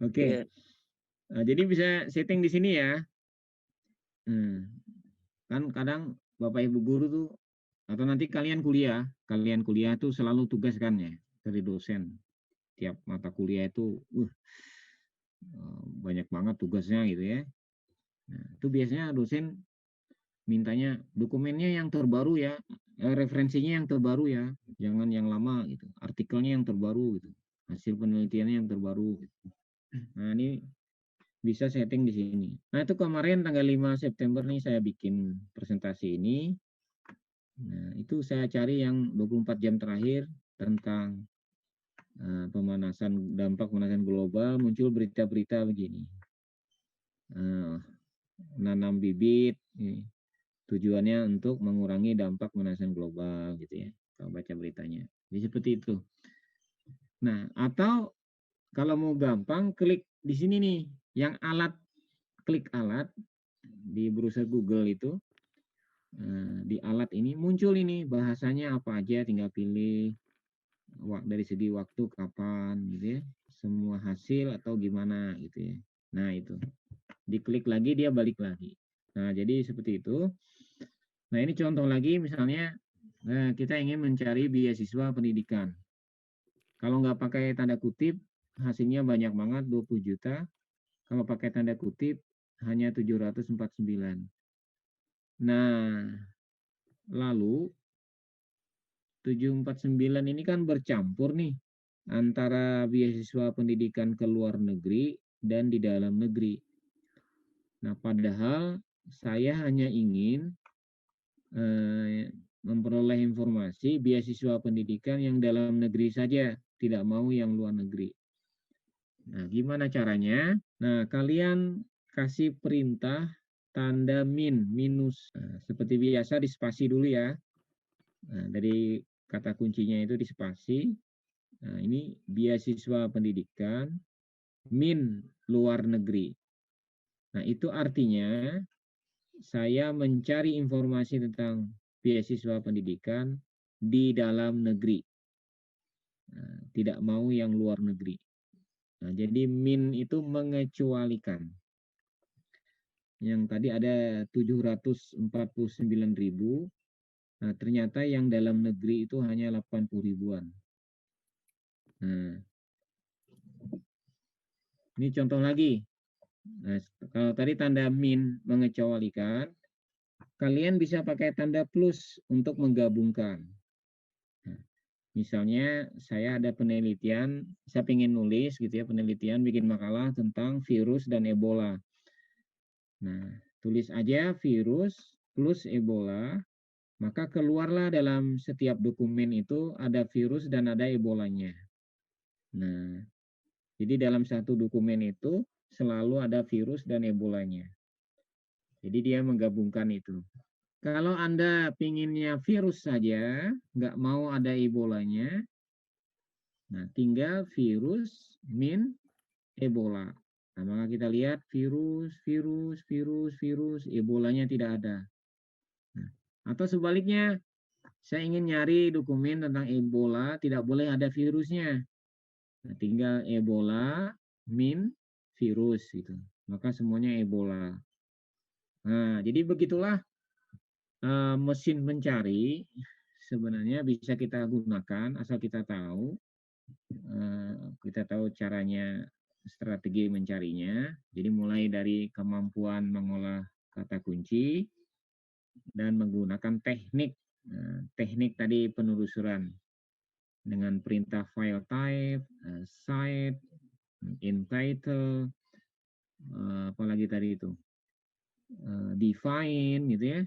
Oke. Iya. Nah, jadi bisa setting di sini ya. Kan kadang Bapak Ibu guru tuh, atau nanti kalian kuliah tuh selalu tugas kan ya dari dosen. Tiap mata kuliah itu banyak banget tugasnya gitu ya. Nah, itu biasanya dosen mintanya dokumennya yang terbaru ya, referensinya yang terbaru ya, jangan yang lama gitu, artikelnya yang terbaru gitu, hasil penelitiannya yang terbaru gitu. Nah, ini bisa setting di sini. Nah, itu kemarin tanggal 5 September nih saya bikin presentasi ini. Nah, itu saya cari yang 24 jam terakhir tentang dampak pemanasan global, muncul berita-berita begini. Nanam bibit, tujuannya untuk mengurangi dampak pemanasan global gitu ya. Kalau baca beritanya. Jadi seperti itu. Nah, atau kalau mau gampang klik di sini nih, yang klik alat di browser Google itu. Di alat ini muncul ini bahasanya apa aja, tinggal pilih dari segi waktu kapan gitu ya, semua hasil atau gimana gitu ya. Nah, itu. Diklik lagi dia balik lagi. Nah, jadi seperti itu. Nah, ini contoh lagi misalnya kita ingin mencari beasiswa pendidikan. Kalau nggak pakai tanda kutip, hasilnya banyak banget, 20 juta. Kalau pakai tanda kutip, hanya 749. Nah, lalu 749 ini kan bercampur nih antara beasiswa pendidikan ke luar negeri dan di dalam negeri. Nah, padahal saya hanya ingin memperoleh informasi beasiswa pendidikan yang dalam negeri saja, tidak mau yang luar negeri. Nah, gimana caranya? Nah, kalian kasih perintah tanda minus. Nah, seperti biasa di spasi dulu ya. Nah, dari kata kuncinya itu di spasi. Nah, ini beasiswa pendidikan min luar negeri. Nah, itu artinya saya mencari informasi tentang beasiswa pendidikan di dalam negeri. Nah, tidak mau yang luar negeri. Nah, jadi min itu mengecualikan. Yang tadi ada 749.000. Nah, ternyata yang dalam negeri itu hanya 80 ribuan. Nah, ini contoh lagi. Nah, kalau tadi tanda min mengecualikan, kalian bisa pakai tanda plus untuk menggabungkan. Nah, misalnya saya ada penelitian, saya ingin nulis gitu ya, penelitian bikin makalah tentang virus dan Ebola. Nah, tulis aja virus plus Ebola, maka keluarlah dalam setiap dokumen itu ada virus dan ada Ebolanya. Nah, jadi dalam satu dokumen itu selalu ada virus dan Ebolanya. Jadi dia menggabungkan itu. Kalau Anda pinginnya virus saja, nggak mau ada Ebolanya, nah tinggal virus min Ebola. Nah, maka kita lihat virus, Ebolanya tidak ada. Nah, atau sebaliknya, saya ingin nyari dokumen tentang Ebola, tidak boleh ada virusnya. Nah, tinggal Ebola min virus gitu. Maka semuanya Ebola. Nah, jadi begitulah mesin mencari sebenarnya bisa kita gunakan asal kita tahu caranya, strategi mencarinya. Jadi mulai dari kemampuan mengolah kata kunci dan menggunakan teknik tadi penelusuran dengan perintah file type, cite, in title, apalagi tadi itu define gitu ya,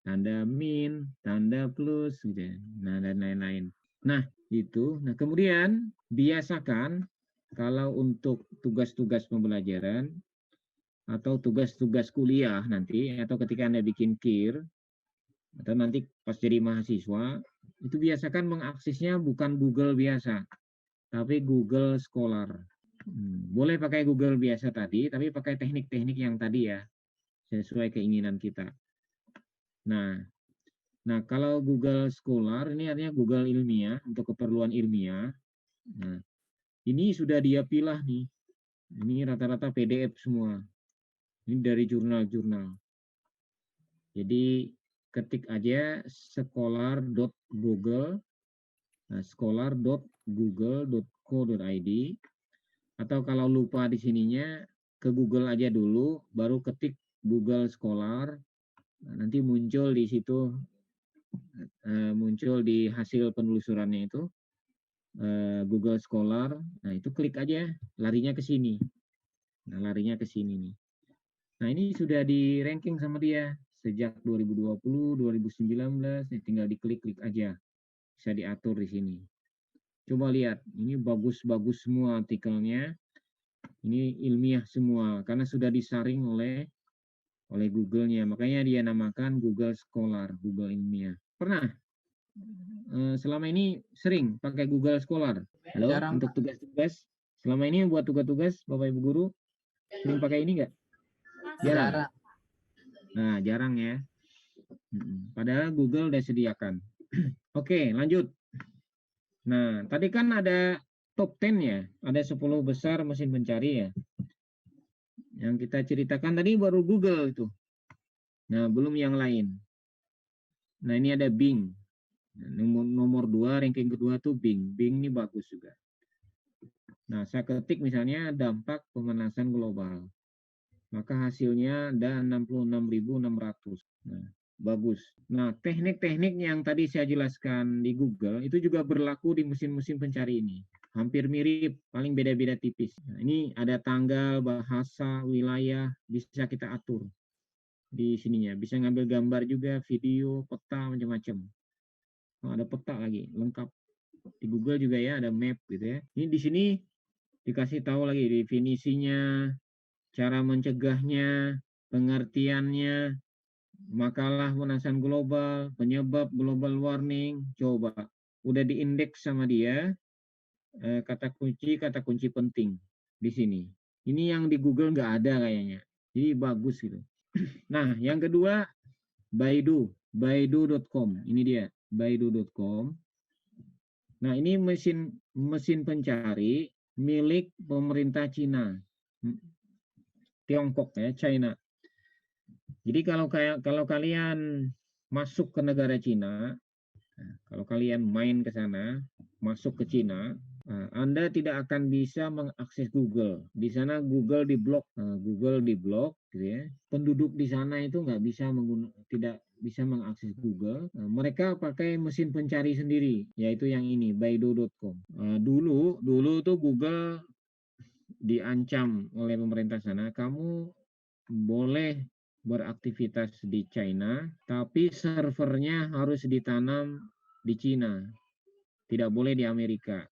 tanda min, tanda plus gitu ya. Nah, dan lain-lain. Nah, itu. Nah, kemudian biasakan kalau untuk tugas-tugas pembelajaran atau tugas-tugas kuliah nanti atau ketika Anda bikin KIR atau nanti pas jadi mahasiswa, itu biasakan mengaksesnya bukan Google biasa, tapi Google Scholar. Boleh pakai Google biasa tadi, tapi pakai teknik-teknik yang tadi ya, sesuai keinginan kita. Nah, kalau Google Scholar ini artinya Google ilmiah untuk keperluan ilmiah. Nah, ini sudah dia pilah nih. Ini rata-rata PDF semua. Ini dari jurnal-jurnal. Jadi ketik aja scholar.google, scholar.google.co.id. Atau kalau lupa di sininya, ke Google aja dulu, baru ketik Google Scholar. Nah, nanti muncul di situ, muncul di hasil penelusurannya itu Google Scholar. Nah, itu klik aja, larinya ke sini. Nah, larinya ke sini nih. Nah, ini sudah di ranking sama dia sejak 2020, 2019, tinggal diklik-klik aja. Bisa diatur di sini. Coba lihat, ini bagus-bagus semua artikelnya. Ini ilmiah semua karena sudah disaring oleh Google-nya. Makanya dia namakan Google Scholar, Google ilmiah. Pernah selama ini sering pakai Google Scholar? Halo, Jarang, untuk tugas-tugas. Selama ini buat tugas-tugas Bapak Ibu guru sering pakai ini enggak? Jarang. Nah, jarang ya. Padahal Google udah sediakan. Oke, lanjut. Nah, tadi kan ada top 10 ya, ada 10 besar mesin pencari ya. Yang kita ceritakan tadi baru Google itu. Nah, belum yang lain. Nah, ini ada Bing. Nomor 2, ranking kedua tuh Bing. Bing ini bagus juga. Nah, saya ketik misalnya dampak pemanasan global. Maka hasilnya ada 66.600. Nah, bagus. Nah, teknik-teknik yang tadi saya jelaskan di Google itu juga berlaku di mesin-mesin pencari ini. Hampir mirip, paling beda-beda tipis. Nah, ini ada tanggal, bahasa, wilayah, bisa kita atur di sininya. Bisa ngambil gambar juga, video, peta, macam-macam. Oh, ada peta lagi, lengkap. Di Google juga ya, ada map gitu ya. Ini di sini dikasih tahu lagi definisinya, cara mencegahnya, pengertiannya, makalah pemanasan global, penyebab global warming. Coba, udah diindeks sama dia, kata kunci penting di sini. Ini yang di Google nggak ada kayaknya. Jadi bagus gitu. Nah, yang kedua, Baidu, baidu.com. Ini dia, baidu.com. Nah, ini mesin pencari milik pemerintah Cina. Tiongkok ya, China. Jadi kalau kalian masuk ke negara Cina, kalau kalian main ke sana, masuk ke Cina, Anda tidak akan bisa mengakses Google. Di sana Google diblok, gitu ya. Penduduk di sana itu tidak bisa mengakses Google. Mereka pakai mesin pencari sendiri, yaitu yang ini, baidu.com. Dulu tuh Google diancam oleh pemerintah sana, kamu boleh beraktivitas di China, tapi servernya harus ditanam di Cina, tidak boleh di Amerika.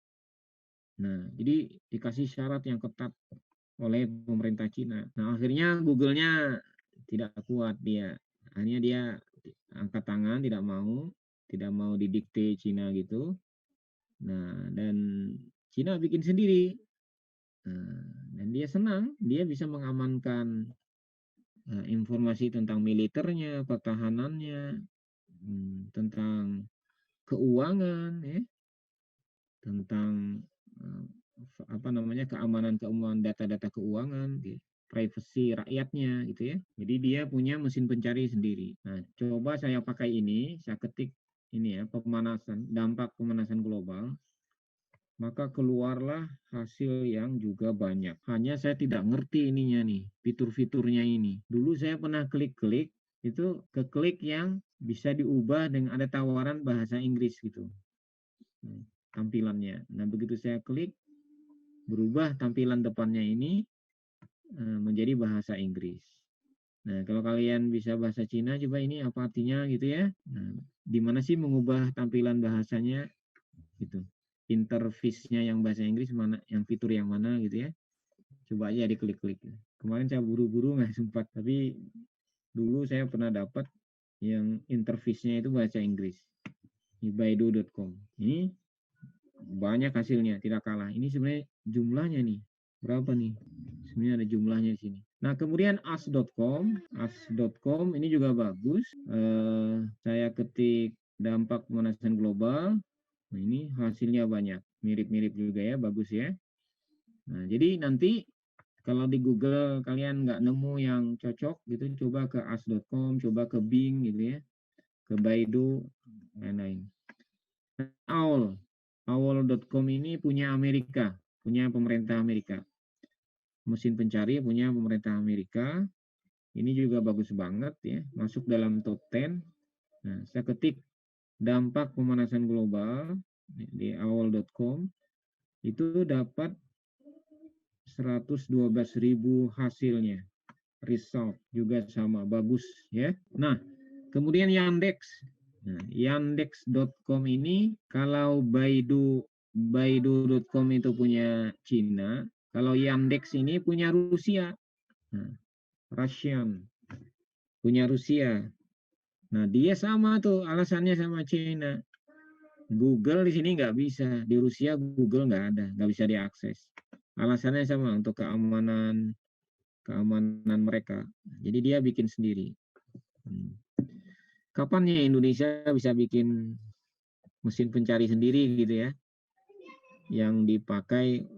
Nah, jadi dikasih syarat yang ketat oleh pemerintah Cina. Nah, akhirnya Google-nya tidak kuat dia. Akhirnya dia angkat tangan, tidak mau didikte Cina gitu. Nah, dan Cina bikin sendiri. Nah, dan dia senang, dia bisa mengamankan informasi tentang militernya, pertahanannya, tentang keuangan, ya, tentang keamanan data-data keuangan, gitu, privasi rakyatnya, gitu ya. Jadi dia punya mesin pencari sendiri. Nah, coba saya pakai ini, saya ketik ini ya, dampak pemanasan global. Maka keluarlah hasil yang juga banyak. Hanya saya tidak ngerti ininya nih, fitur-fiturnya ini. Dulu saya pernah klik-klik, itu keklik yang bisa diubah dengan ada tawaran bahasa Inggris gitu. Tampilannya. Nah, begitu saya klik, berubah tampilan depannya ini menjadi bahasa Inggris. Nah, kalau kalian bisa bahasa Cina, coba ini apa artinya gitu ya. Nah, di mana sih mengubah tampilan bahasanya gitu. Interface-nya yang bahasa Inggris mana, yang fitur yang mana gitu ya. Coba aja diklik-klik. Kemarin saya buru-buru nggak sempat, tapi dulu saya pernah dapat yang interface-nya itu bahasa Inggris. Di baidu.com. Ini banyak hasilnya, tidak kalah. Ini sebenarnya jumlahnya nih. Berapa nih? Sebenarnya ada jumlahnya di sini. Nah, kemudian as.com ini juga bagus. Saya ketik dampak pemanasan global. Nah, ini hasilnya banyak, mirip-mirip juga ya, bagus ya. Nah, jadi nanti kalau di Google kalian nggak nemu yang cocok gitu, coba ke as.com, coba ke Bing gitu ya, ke Baidu, lain-lain. Owl.com ini punya Amerika, punya pemerintah Amerika. mesin pencari punya pemerintah Amerika. Ini juga bagus banget ya, masuk dalam top 10. Nah, saya ketik dampak pemanasan global di awal.com, itu dapat 112.000 hasilnya. Result juga sama, bagus ya. Nah, kemudian Yandex. Nah, Yandex.com ini kalau Baidu.com itu punya Cina, kalau Yandex ini punya Rusia. Nah, Russian punya Rusia. Nah, dia sama tuh, alasannya sama Cina. Google di sini nggak bisa, di Rusia Google nggak ada, nggak bisa diakses. Alasannya sama, untuk keamanan mereka. Jadi dia bikin sendiri. Kapan ya Indonesia bisa bikin mesin pencari sendiri gitu ya, yang dipakai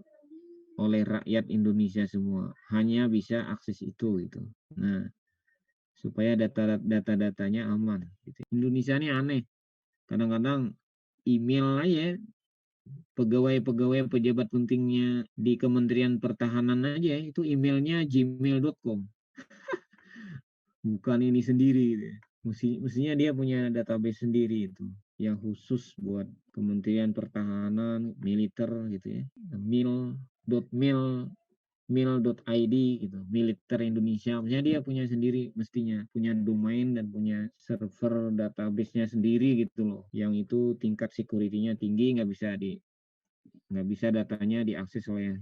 oleh rakyat Indonesia semua, hanya bisa akses itu gitu. Nah, supaya data-datanya aman gitu. Indonesia ini aneh, kadang-kadang email aja, pegawai-pegawai pejabat pentingnya di Kementerian Pertahanan aja itu emailnya gmail.com. Bukan ini sendiri gitu. Mestinya dia punya database sendiri itu yang khusus buat Kementerian Pertahanan, militer gitu ya. mil.id gitu, militer Indonesia. Maksudnya dia punya sendiri, mestinya punya domain dan punya server database-nya sendiri gitu loh. Yang itu tingkat security-nya tinggi, nggak bisa datanya diakses oleh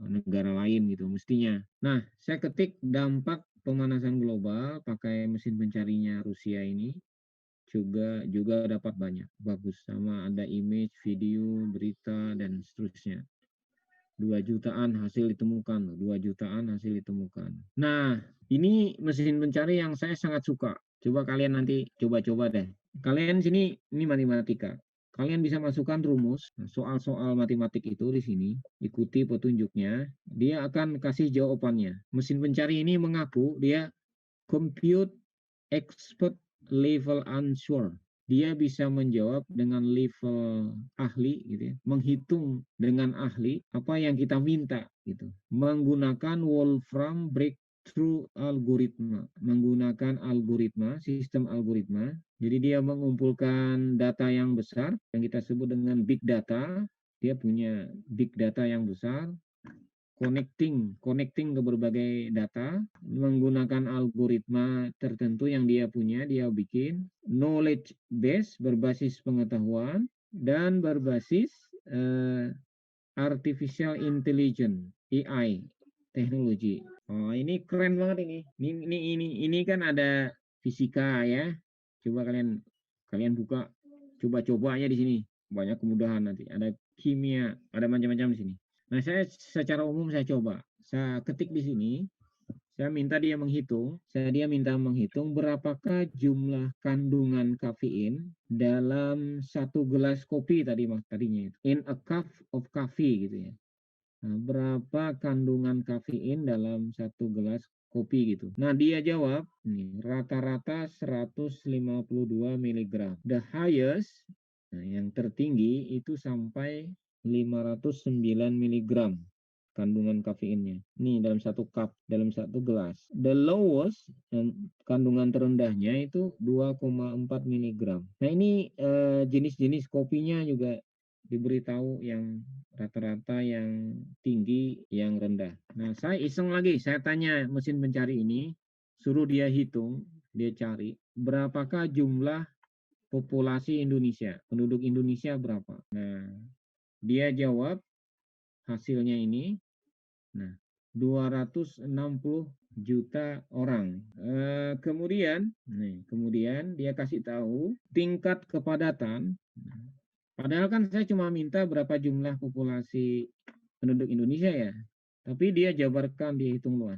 negara lain gitu mestinya. Nah, saya ketik dampak pemanasan global pakai mesin pencarinya Rusia ini, juga dapat banyak, bagus, sama ada image, video, berita dan seterusnya. 2 jutaan hasil ditemukan, 2 jutaan hasil ditemukan. Nah, ini mesin pencari yang saya sangat suka. Coba kalian nanti coba-coba deh. Kalian sini, ini matematika. Kalian bisa masukkan rumus, soal-soal matematik itu di sini, ikuti petunjuknya, dia akan kasih jawabannya. Mesin pencari ini mengaku dia compute expert level answer. Dia bisa menjawab dengan level ahli gitu ya, menghitung dengan ahli apa yang kita minta gitu. Menggunakan Wolfram breakthrough algoritma, menggunakan sistem algoritma. Jadi dia mengumpulkan data yang besar yang kita sebut dengan big data. Dia punya big data yang besar, connecting ke berbagai data menggunakan algoritma tertentu yang dia punya, dia bikin knowledge base berbasis pengetahuan dan berbasis artificial intelligence AI teknologi. Oh, ini keren banget ini. Ini kan ada fisika ya. Coba kalian buka, coba aja di sini. Banyak kemudahan nanti. Ada kimia, ada macam-macam di sini. Nah, saya secara umum saya coba. Saya ketik di sini. Saya minta dia menghitung. Berapakah jumlah kandungan kafein dalam 1 gelas kopi tadinya itu. In a cup of coffee gitu ya. Nah, berapa kandungan kafein dalam 1 gelas kopi gitu. Nah, dia jawab nih, rata-rata 152 mg. The highest, nah, yang tertinggi itu sampai 509 mg kandungan kafeinnya. Nih dalam 1 cup, dalam 1 gelas. The lowest, kandungan terendahnya itu 2,4 mg. Nah, ini jenis-jenis kopinya juga diberitahu, yang rata-rata, yang tinggi, yang rendah. Nah, saya iseng lagi, saya tanya mesin pencari ini, suruh dia hitung, dia cari berapakah jumlah populasi Indonesia, penduduk Indonesia berapa. Nah, dia jawab hasilnya ini, nah 260 juta orang. Kemudian dia kasih tahu tingkat kepadatan. Padahal kan saya cuma minta berapa jumlah populasi penduduk Indonesia ya, tapi dia jabarkan, dia hitung luas.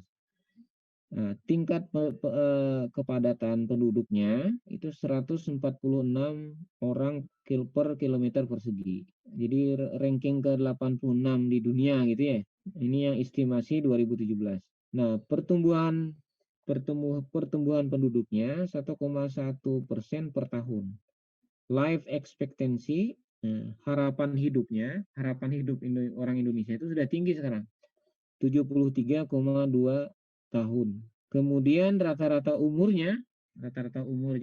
Tingkat kepadatan penduduknya itu 146 orang per kilometer persegi. Jadi ranking ke-86 di dunia gitu ya. Ini yang estimasi 2017. Nah, pertumbuhan penduduknya 1,1% per tahun. Life expectancy, harapan hidup orang Indonesia itu sudah tinggi sekarang. 73,2 tahun. Kemudian rata-rata umurnya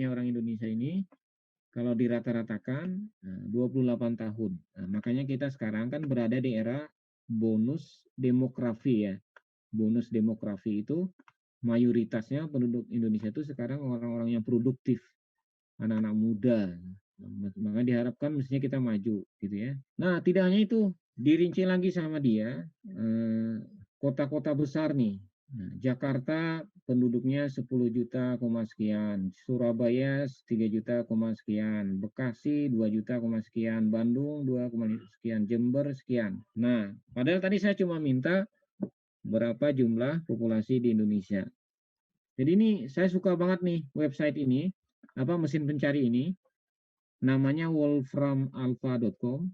orang Indonesia ini kalau dirata-ratakan 28 tahun. Nah, makanya kita sekarang kan berada di era bonus demografi ya. Bonus demografi itu mayoritasnya penduduk Indonesia itu sekarang orang-orang yang produktif, anak-anak muda. Maka diharapkan mestinya kita maju gitu ya. Nah, tidak hanya itu, dirinci lagi sama dia kota-kota besar nih. Nah, Jakarta penduduknya 10 juta, sekian, Surabaya 3 juta, sekian, Bekasi 2 juta, sekian, Bandung 2, sekian, Jember sekian. Nah, padahal tadi saya cuma minta berapa jumlah populasi di Indonesia. Jadi ini saya suka banget nih website ini, mesin pencari ini, namanya wolframalpha.com.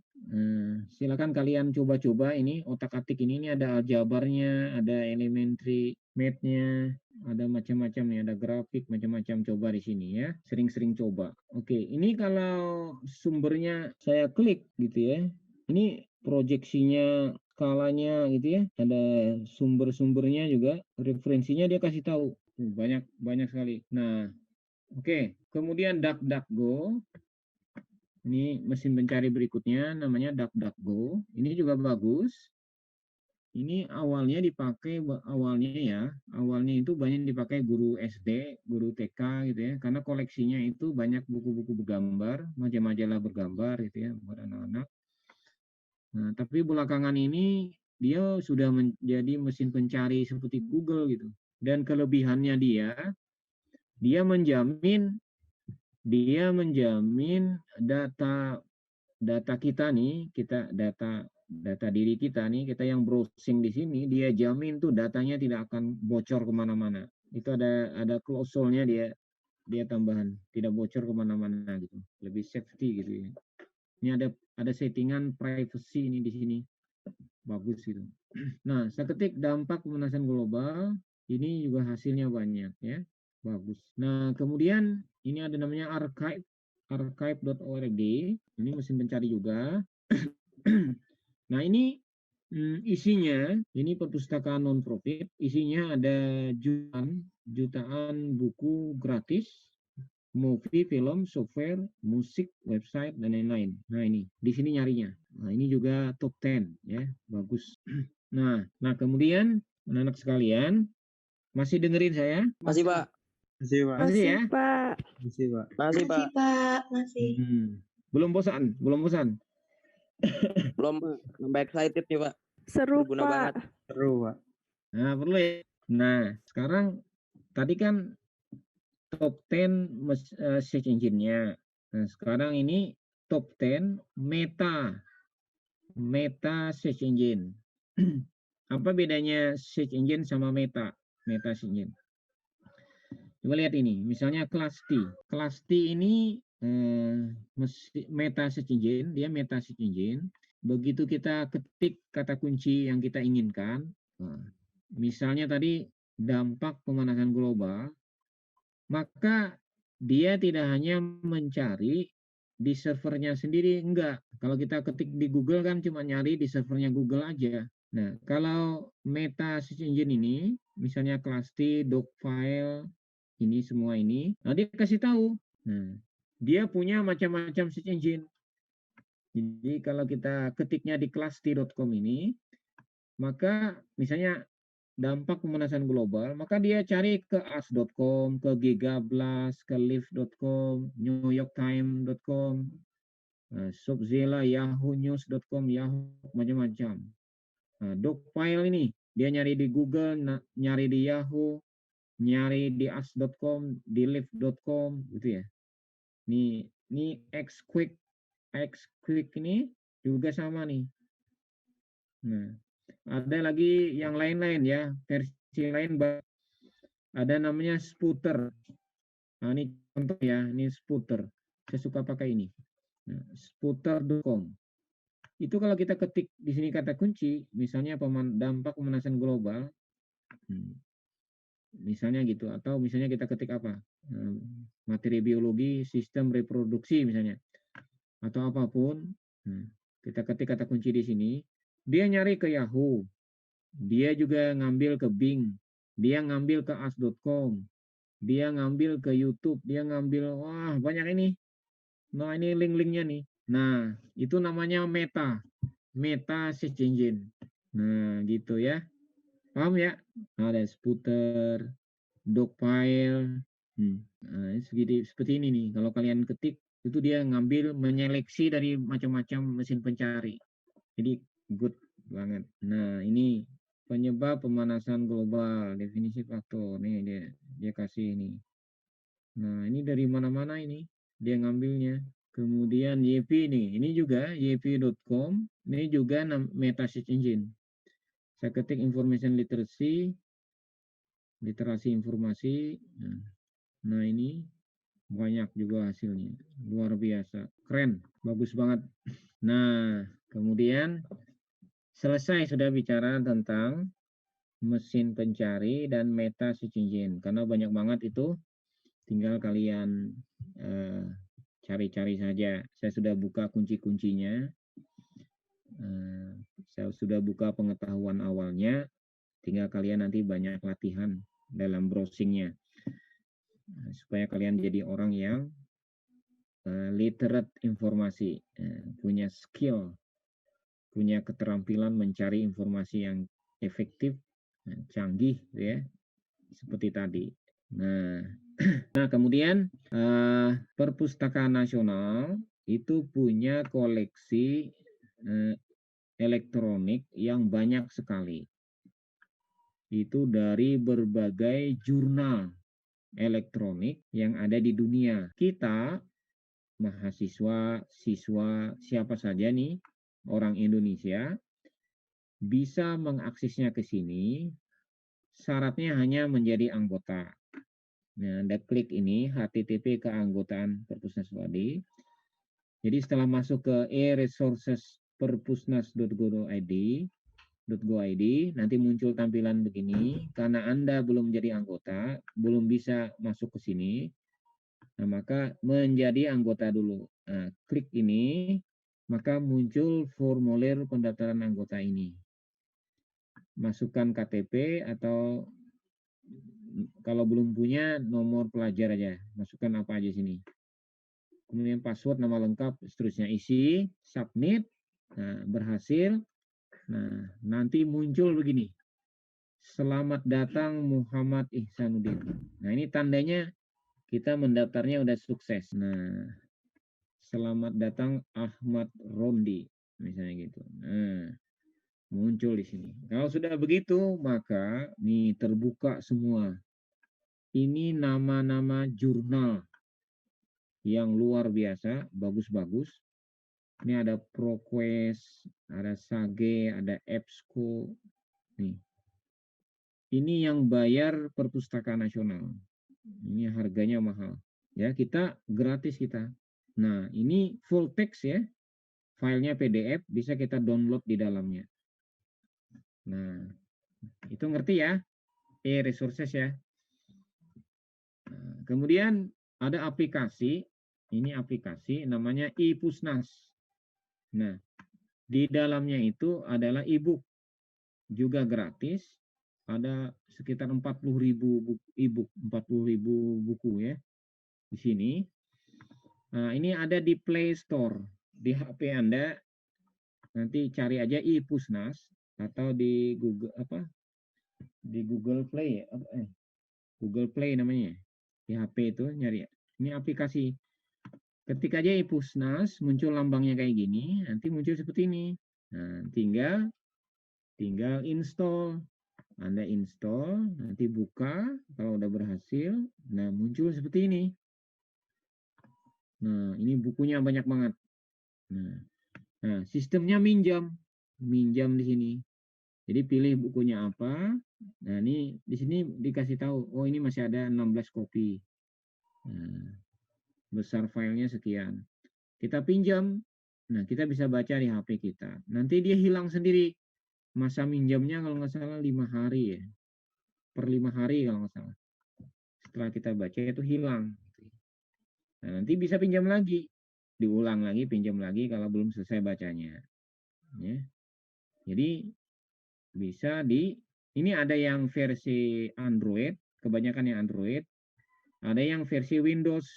Silakan kalian coba-coba ini, otak-atik ini ada aljabarnya, ada elementary math-nya, ada macam-macam nih, ada grafik macam-macam, coba di sini ya, sering-sering coba. Oke, ini kalau sumbernya saya klik gitu ya, ini proyeksinya, skalanya gitu ya, ada sumber-sumbernya juga, referensinya dia kasih tahu, banyak sekali. Nah, oke, kemudian DuckDuckGo. Ini mesin pencari berikutnya namanya DuckDuckGo. Ini juga bagus. Ini awalnya itu banyak dipakai guru SD, guru TK gitu ya, karena koleksinya itu banyak buku-buku bergambar, majalah bergambar gitu ya buat anak-anak. Nah, tapi belakangan ini dia sudah menjadi mesin pencari seperti Google gitu. Dan kelebihannya dia menjamin data kita nih, data diri kita nih, kita yang browsing di sini, dia jamin tuh datanya tidak akan bocor kemana-mana. Itu ada klausulnya dia tambahan, tidak bocor kemana-mana gitu, lebih safety gitu ya. Ini ada settingan privacy ini di sini, bagus gitu. Nah, saya ketik dampak pemanasan global, ini juga hasilnya banyak ya. Bagus. Nah, kemudian ini ada namanya archive.org. Ini mesin pencari juga. Nah, ini isinya, ini perpustakaan non-profit. Isinya ada jutaan buku gratis, movie, film, software, musik, website, dan lain-lain. Nah, ini di sini nyarinya. Nah, ini juga top 10 ya, bagus. Nah, kemudian anak-anak sekalian, masih dengerin saya? Masih, Pak. Masih, Pak. Masih ya? Pak. Masih, Pak. Masih, Pak. Pak, masih. Belum bosan? Belum, Pak. Nambah excited nih, Pak. Seru, Berguna Pak. banget. Seru, Pak. Nah, perlu ya. Nah, sekarang tadi kan top 10 search engine-nya. Nah, sekarang ini top 10 meta search engine. Apa bedanya search engine sama meta search engine? Coba lihat ini, misalnya Clasty. Clasty ini meta search engine, dia meta search engine. Begitu kita ketik kata kunci yang kita inginkan, misalnya tadi dampak pemanasan global, maka dia tidak hanya mencari di servernya sendiri, enggak. Kalau kita ketik di Google kan cuma nyari di servernya Google aja. Nah, kalau meta search engine ini, misalnya Clasty, Docfile, ini semua ini, nah dia kasih tahu. Nah, dia punya macam-macam search engine. Jadi kalau kita ketiknya di clasty.com ini, maka misalnya dampak pemanasan global, maka dia cari ke as.com, ke gigablast, ke live.com, newyorktimes.com, Shopzilla, yahoo-news.com, Yahoo, macam-macam. Nah, Docfile ini, dia nyari di Google, nyari di Yahoo, nyari di as.com, di live.com gitu ya. Ini Xquick ini juga sama nih. Nah, ada lagi yang lain-lain ya, versi lain, ada namanya Spooter. Nah, ini contoh ya, ini Spooter. Saya suka pakai ini. Nah, Spooter.com. Itu kalau kita ketik di sini kata kunci, misalnya dampak pemanasan global, misalnya gitu, atau misalnya kita ketik apa, materi biologi, sistem reproduksi misalnya, atau apapun, kita ketik kata kunci di sini, dia nyari ke Yahoo, dia juga ngambil ke Bing, dia ngambil ke as.com, dia ngambil ke YouTube, dia ngambil, wah banyak ini. Nah ini link-linknya nih. Nah itu namanya meta search engine. Nah gitu ya, paham ya? Ada Sputter, Dogpile. Nah, seperti ini nih. Kalau kalian ketik itu dia ngambil menyeleksi dari macam-macam mesin pencari. Jadi good banget. Nah ini penyebab pemanasan global, definisi faktor. Nih dia kasih ini. Nah ini dari mana-mana ini dia ngambilnya. Kemudian YP ini juga yp.com, ini juga meta search engine. Saya ketik information literacy, literasi informasi. Nah ini banyak juga hasilnya, luar biasa, keren, bagus banget. Nah kemudian selesai sudah bicara tentang mesin pencari dan meta search engine, karena banyak banget itu, tinggal kalian cari-cari saja. Saya sudah buka kunci-kuncinya, saya sudah buka pengetahuan awalnya, tinggal kalian nanti banyak latihan dalam browsingnya, supaya kalian jadi orang yang literate informasi, punya skill, punya keterampilan mencari informasi yang efektif, canggih, ya, seperti tadi. Nah kemudian Perpustakaan Nasional itu punya koleksi elektronik yang banyak sekali. Itu dari berbagai jurnal elektronik yang ada di dunia. Kita mahasiswa, siswa, siapa saja nih orang Indonesia bisa mengaksesnya ke sini. Syaratnya hanya menjadi anggota. Nah, Anda klik ini http keanggotaan Perpusnas Wadi. Jadi setelah masuk ke e-resources perpusnas.go.id, nanti muncul tampilan begini. Karena Anda belum menjadi anggota, belum bisa masuk ke sini, nah, maka menjadi anggota dulu. Nah, klik ini, maka muncul formulir pendaftaran anggota ini. Masukkan KTP atau kalau belum punya nomor pelajar aja, masukkan apa aja sini. Kemudian password, nama lengkap, seterusnya isi, submit, nah, berhasil. Nah, nanti muncul begini. Selamat datang Muhammad Ihsanuddin. Nah, ini tandanya kita mendaftarnya udah sukses. Nah, selamat datang Ahmad Rondi, misalnya gitu. Nah, muncul di sini. Kalau sudah begitu, maka nih terbuka semua. Ini nama-nama jurnal yang luar biasa, bagus-bagus. Ini ada ProQuest, ada Sage, ada EBSCO. Nih. Ini yang bayar Perpustakaan Nasional. Ini harganya mahal. Ya, kita gratis kita. Nah, ini full text ya. Filenya PDF, bisa kita download di dalamnya. Nah, itu ngerti ya? E-resources ya. Nah, kemudian ada aplikasi, ini aplikasi namanya iPusnas. Nah, di dalamnya itu adalah e-book, juga gratis, ada sekitar 40.000 e-book, 40.000 buku ya, di sini. Nah, ini ada di Play Store, di HP Anda, nanti cari aja iPusnas, atau di Google, di Google Play, Google Play namanya. Di HP itu nyari, ini aplikasi. Ketik aja iPusnas, muncul lambangnya kayak gini, nanti muncul seperti ini. Nah, tinggal install. Anda install, nanti buka, kalau udah berhasil, nah muncul seperti ini. Nah, ini bukunya banyak banget. Nah, sistemnya minjam di sini. Jadi pilih bukunya apa. Nah, ini di sini dikasih tahu, oh ini masih ada 16 kopi. Nah, besar filenya sekian. Kita pinjam. Nah, kita bisa baca di HP kita. Nanti dia hilang sendiri. Masa minjamnya kalau nggak salah 5 hari ya. Per 5 hari kalau nggak salah. Setelah kita baca itu hilang. Nah, nanti bisa pinjam lagi. Diulang lagi, pinjam lagi kalau belum selesai bacanya. Ya. Jadi bisa ini ada yang versi Android, kebanyakan yang Android, ada yang versi Windows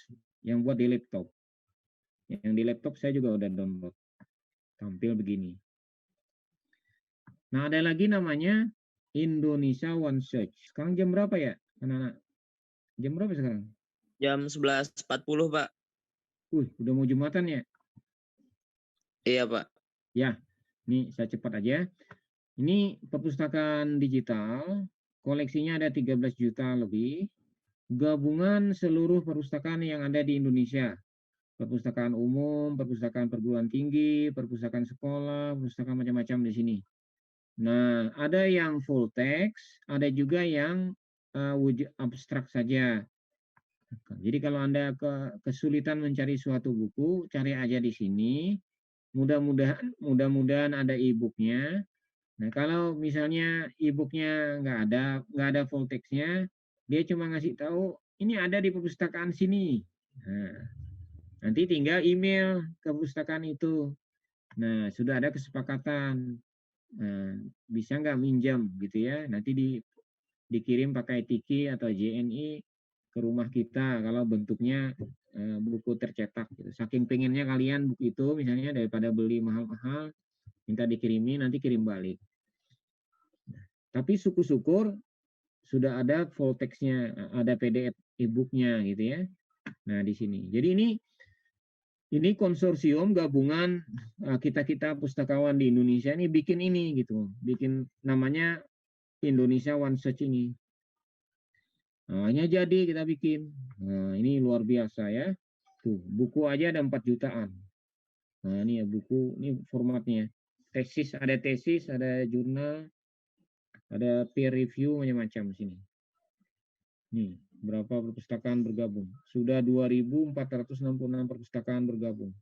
yang buat di laptop. Yang di laptop saya juga udah download. Tampil begini. Nah, ada lagi namanya Indonesia One Search. Sekarang jam berapa ya, anak-anak? Jam berapa sekarang? Jam 11.40, Pak. Udah mau Jumatan ya? Iya, Pak. Ya, ini saya cepat aja. Ini perpustakaan digital, koleksinya ada 13 juta lebih, gabungan seluruh perpustakaan yang ada di Indonesia. Perpustakaan umum, perpustakaan perguruan tinggi, perpustakaan sekolah, perpustakaan macam-macam di sini. Nah, ada yang full text, ada juga yang wujud abstrak saja. Jadi kalau Anda kesulitan mencari suatu buku, cari aja di sini. Mudah-mudahan ada e-booknya. Nah, kalau misalnya e-booknya nggak ada full text-nya, dia cuma ngasih tahu ini ada di perpustakaan sini. Nah, nanti tinggal email ke perpustakaan itu. Nah, sudah ada kesepakatan. Nah, bisa nggak minjam gitu ya? Nanti dikirim pakai Tiki atau JNI ke rumah kita kalau bentuknya buku tercetak. Gitu. Saking pengennya kalian buku itu misalnya daripada beli mahal-mahal, minta dikirimi, nanti kirim balik. Tapi syukur-syukur sudah ada full text-nya, ada PDF e-book-nya gitu ya. Nah, di sini. Jadi ini konsorsium gabungan kita-kita pustakawan di Indonesia ini bikin ini gitu. Bikin namanya Indonesia One Search ini. Nah, hanya jadi kita bikin. Nah, ini luar biasa ya. Tuh, buku aja ada 4 jutaan. Nah, ini ya buku, ini formatnya. Tesis, ada jurnal, ada peer review macam-macam sini. Nih, berapa perpustakaan bergabung? Sudah 2.466 perpustakaan bergabung.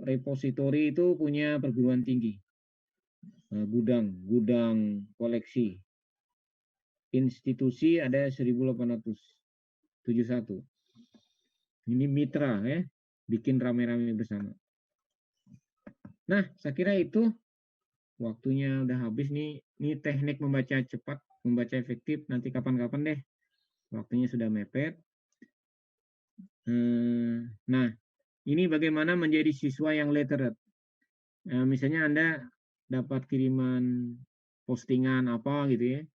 Repositori itu punya perguruan tinggi. Gudang koleksi. Institusi ada 1.871. Ini mitra ya, bikin rame-rame bersama. Nah, saya kira itu waktunya udah habis nih. Ini teknik membaca cepat, membaca efektif. Nanti kapan-kapan deh. Waktunya sudah mepet. Nah, ini bagaimana menjadi siswa yang literate. Misalnya Anda dapat kiriman postingan apa gitu ya.